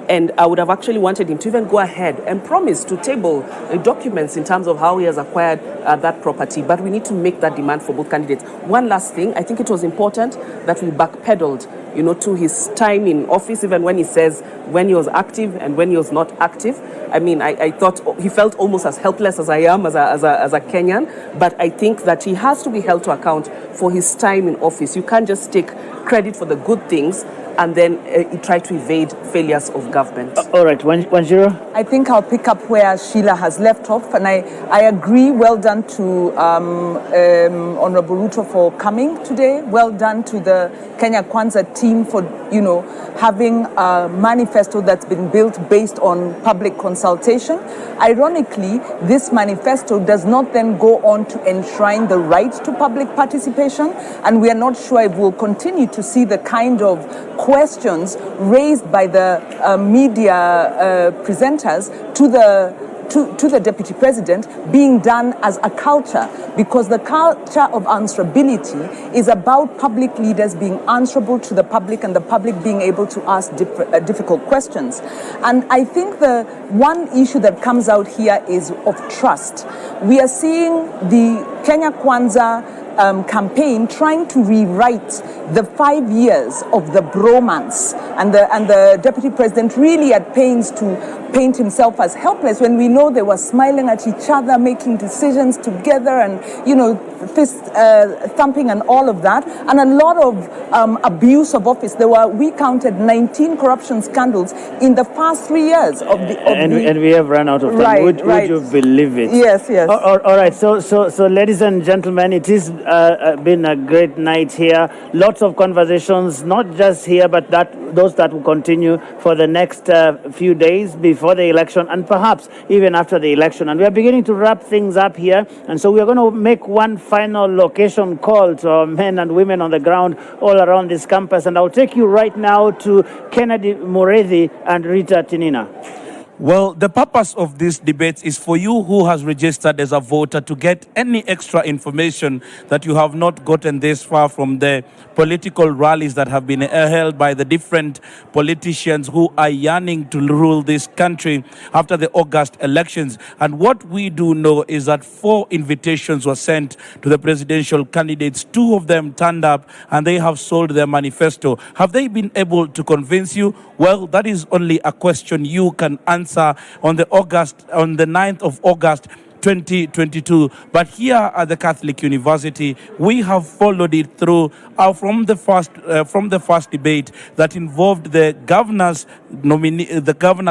and I would have actually wanted him to even go ahead and promise to table documents in terms of how he has acquired that property, but we need to make that demand for both candidates. One last thing, I think it was important that we backpedaled, to his time in office, even when he says when he was active and when he was not active. I mean, I thought he felt almost as helpless as I am as a Kenyan, but I think that he has to be held to account for his time in office. You can't just take credit for the good things and then try to evade failures of government. All right, Wanjiru? I think I'll pick up where Sheila has left off, and I agree. Well done to Honorable Ruto for coming today. Well done to the Kenya Kwanza team for, having a manifesto that's been built based on public consultation. Ironically, this manifesto does not then go on to enshrine the right to public participation, and we are not sure if we'll continue to see the kind of questions raised by the media presenters to the deputy president being done as a culture, because the culture of answerability is about public leaders being answerable to the public and the public being able to ask difficult questions. And I think the one issue that comes out here is of trust. We are seeing the Kenya Kwanza campaign trying to rewrite the 5 years of the bromance, and the deputy president really at pains to paint himself as helpless when we know they were smiling at each other, making decisions together, and fist thumping and all of that, and a lot of abuse of office. We counted 19 corruption scandals in the past 3 years and we have run out of time. Right, would you believe it? Yes. All right. So ladies and gentlemen, it has been a great night here. Lots of conversations, not just here, but those that will continue for the next few days before the election, and perhaps even after the election. And we are beginning to wrap things up here. And so we are going to make one final location call to our men and women on the ground all around this campus. And I'll take you right now to Kennedy Mureithi and Rita Tinina. Well, the purpose of this debate is for you who has registered as a voter to get any extra information that you have not gotten this far from the political rallies that have been held by the different politicians who are yearning to rule this country after the August elections. And what we do know is that 4 invitations were sent to the presidential candidates. 2 of them turned up and they have sold their manifesto. Have they been able to convince you? Well, that is only a question you can answer on the 9th of August 2022. But here at the Catholic University, we have followed it through from the first debate that involved the governor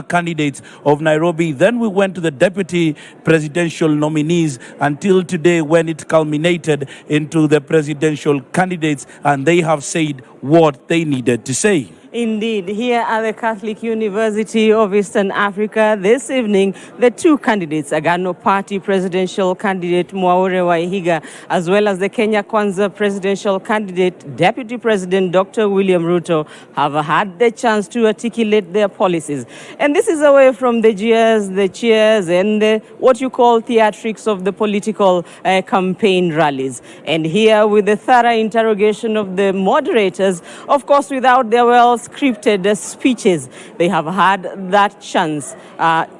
candidates of Nairobi. Then we went to the deputy presidential nominees until today, when it culminated into the presidential candidates, and they have said what they needed to say. Indeed, here at the Catholic University of Eastern Africa this evening, the 2 candidates, Agano Party presidential candidate Mwaure Wahiga, as well as the Kenya Kwanza presidential candidate, Deputy President Dr. William Ruto, have had the chance to articulate their policies. And this is away from the jeers, the cheers, and what you call theatrics of the political campaign rallies. And here with the thorough interrogation of the moderators, of course, without their well-scripted speeches, they have had that chance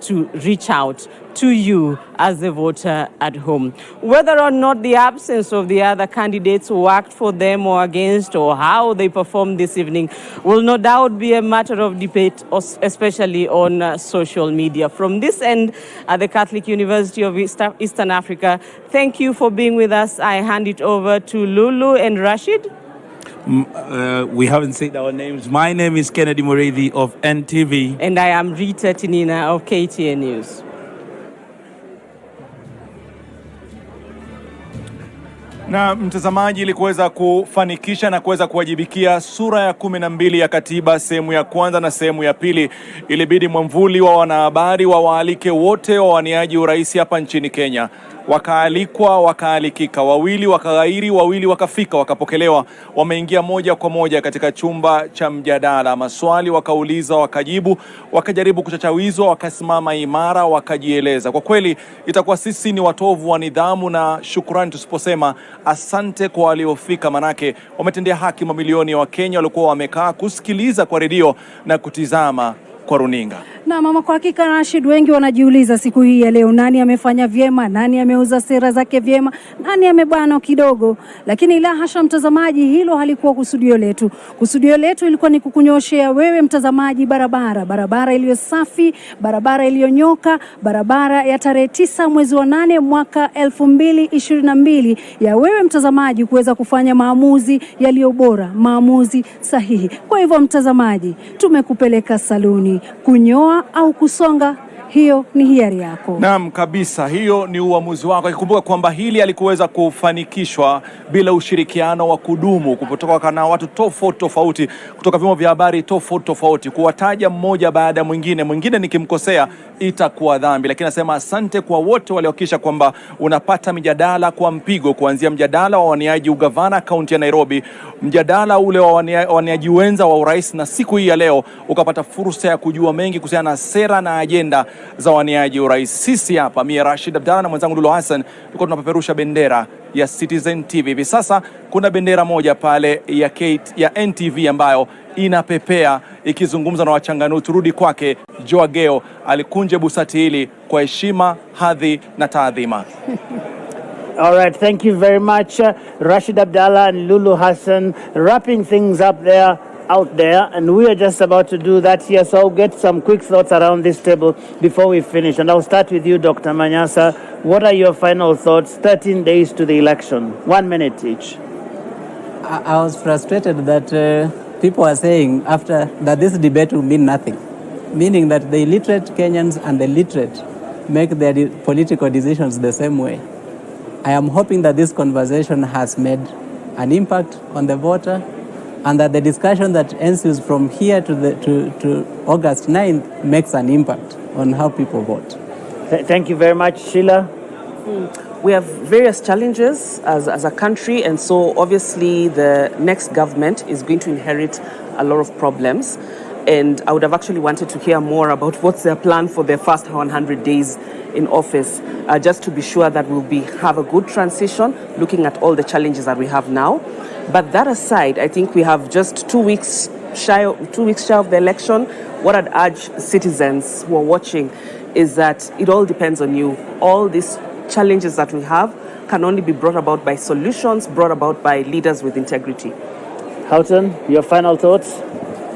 to reach out to you as the voter at home. Whether or not the absence of the other candidates worked for them or against, or how they performed this evening, will no doubt be a matter of debate, especially on social media. From this end, at the Catholic University of Eastern Africa, thank you for being with us. I hand it over to Lulu and Rashid. We haven't said our names. My name is Kennedy Mureithi of NTV. And I am Rita Tinina of KTN News. Na mtazamaji, ili kuweza kufanikisha na kuweza kuwajibikia sura ya 12 ya katiba sehemu ya kwanza na sehemu ya pili, ilibidi mwamvuli wa wanahabari wawaalike wote wawaniaji urais hapa nchini Kenya. Wakaalikwa, wakaalikika, wawili wakaghairi, wawili wakafika, wakapokelewa. Wameingia moja kwa moja katika chumba cha mjadala. Maswali wakauliza, wakajibu, wakajaribu kuchachawizwa, wakasimama imara, wakajieleza. Kwa kweli itakuwa sisi ni watovu wa nidhamu na shukrani tusiposema asante kwa waliofika, manake wametendea haki mamilioni ya Wakenya walikuwa wamekaa kusikiliza kwa redio na kutizama kwa runinga. Na mama, kwa hakika Rashid, wengi wanajiuliza siku hii ya leo, nani amefanya vyema, nani ameuza sera zake vyema, nani amebana kidogo. Lakini la hasha mtazamaji, hilo halikuwa kusudio letu. Kusudio letu ilikuwa ni kukunyoshea wewe mtazamaji barabara iliyo safi, barabara iliyonyoka, barabara ya tarehe 9 mwezi wa 8 mwaka 2022, ya wewe mtazamaji kuweza kufanya maamuzi yaliyo bora, maamuzi sahihi. Kwa hivyo mtazamaji, tumekupeleka saluni kunyoa au kusonga, hiyo ni hiari yako. Naam kabisa, hiyo ni uamuzi wako. Ikumbuka kwamba hili alikuweza kufanikishwa bila ushirikiano wa kudumu kutoka na watu tofauti kutoka vyombo vya habari tofauti. Kuwataja mmoja baada ya mwingine nikimkosea itakuwa dhambi, lakini nasema asante kwa wote waliohakikisha kwamba unapata mijadala kwa mpigo, kuanzia mjadala wa waniaji ugavana kaunti ya Nairobi, mjadala ule wa waniaji wenza wa urais, na siku hii ya leo ukapata fursa ya kujua mengi kuhusiana na sera na agenda za waniaji urais. Sisi hapa, mimi Rashid Abdalla na mwenzangu Lulu Hassan, tulikuwa tunapeperusha bendera ya Citizen TV. Hivi sasa kuna bendera moja pale ya NTV ambayo inapepea ikizungumza na wachanganuzi. Turudi kwake Joageo, alikunje busati hili kwa heshima, hadhi na taadhima. All right, thank you very much, Rashid Abdalla and Lulu Hassan, wrapping things up there. Out there, and we are just about to do that here, so I'll get some quick thoughts around this table before we finish, and I'll start with you, Dr. Manyasa. What are your final thoughts? 13 days to the election, 1 minute each. I was frustrated that people are saying after that this debate will mean nothing, meaning that the illiterate Kenyans and the literate make their political decisions the same way. I am hoping that this conversation has made an impact on the voter, and that the discussion that ensues from here to August 9th makes an impact on how people vote. Thank you very much, Sheila. We have various challenges as a country, and so obviously the next government is going to inherit a lot of problems. And I would have actually wanted to hear more about what's their plan for their first 100 days in office, just to be sure that have a good transition, looking at all the challenges that we have now. But that aside, I think we have just 2 weeks shy of the election. What I'd urge citizens who are watching is that it all depends on you. All these challenges that we have can only be brought about by solutions brought about by leaders with integrity. Houghton, your final thoughts?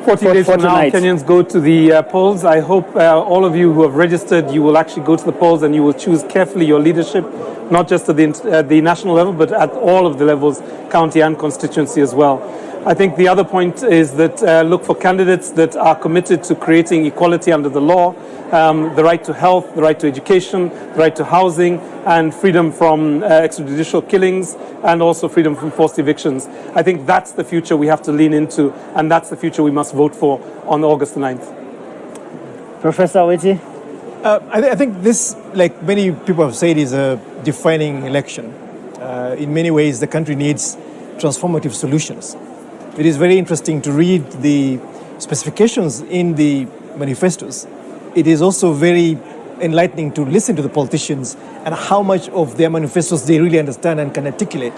40 days from now, Kenyans go to the polls. I hope all of you who have registered, you will actually go to the polls and you will choose carefully your leadership, not just at the national level, but at all of the levels, county and constituency as well. I think the other point is that look for candidates that are committed to creating equality under the law, the right to health, the right to education, the right to housing, and freedom from extrajudicial killings, and also freedom from forced evictions. I think that's the future we have to lean into, and that's the future we must vote for on August the 9th. Professor Witi? I think this, like many people have said, is a defining election. In many ways, the country needs transformative solutions. It is very interesting to read the specifications in the manifestos. It is also very enlightening to listen to the politicians and how much of their manifestos they really understand and can articulate.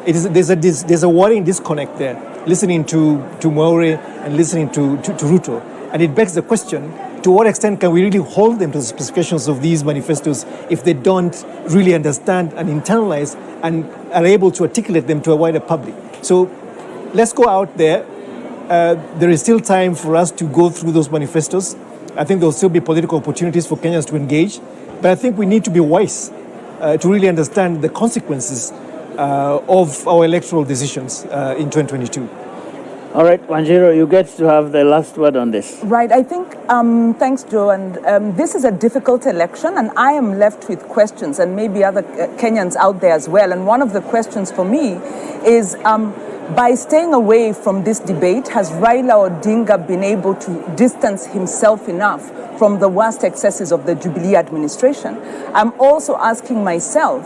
There's a worrying disconnect there, listening to Mwaure and listening to Ruto. And it begs the question, to what extent can we really hold them to the specifications of these manifestos if they don't really understand and internalize and are able to articulate them to a wider public? So let's go out there. There is still time for us to go through those manifestos. I think there will still be political opportunities for Kenyans to engage. But I think we need to be wise to really understand the consequences of our electoral decisions in 2022. All right, Wanjiru, you get to have the last word on this. Right, I think, thanks, Joe, and this is a difficult election, and I am left with questions, and maybe other Kenyans out there as well. And one of the questions for me is, by staying away from this debate, has Raila Odinga been able to distance himself enough from the worst excesses of the Jubilee administration? I'm also asking myself,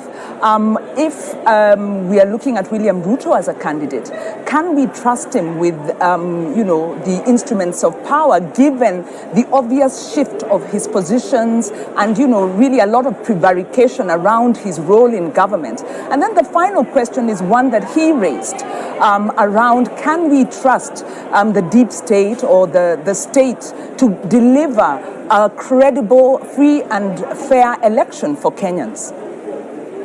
if we are looking at William Ruto as a candidate, can we trust him with, the instruments of power, given the obvious shift of his positions and, really a lot of prevarication around his role in government? And then the final question is one that he raised, around, can we trust the deep state or the state to deliver a credible, free and fair election for Kenyans?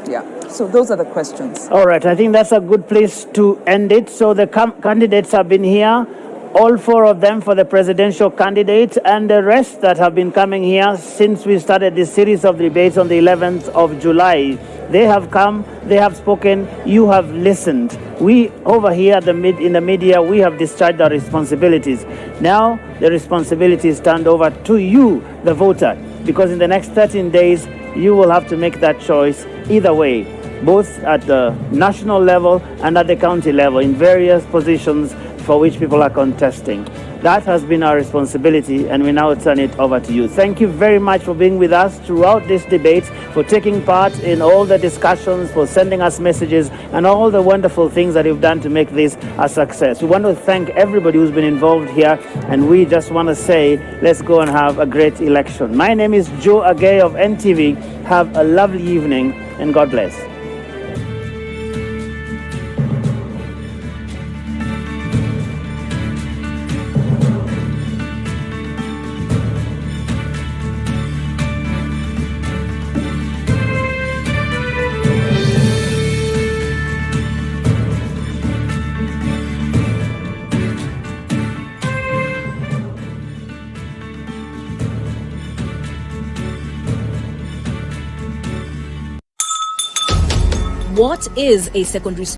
Yeah, so those are the questions. All right, I think that's a good place to end it. So the candidates have been here, all four of them for the presidential candidate, and the rest that have been coming here since we started this series of debates on the 11th of July. They have come, they have spoken, you have listened. We over here in the media, we have discharged our responsibilities. Now the responsibilities turned over to you, the voter, because in the next 13 days, you will have to make that choice either way, both at the national level and at the county level in various positions for which people are contesting. That has been our responsibility, and we now turn it over to you. Thank you very much for being with us throughout this debate, for taking part in all the discussions, for sending us messages, and all the wonderful things that you've done to make this a success. We want to thank everybody who's been involved here, and we just want to say, let's go and have a great election. My name is Joe Agay of NTV. Have a lovely evening, and God bless. What is a secondary school?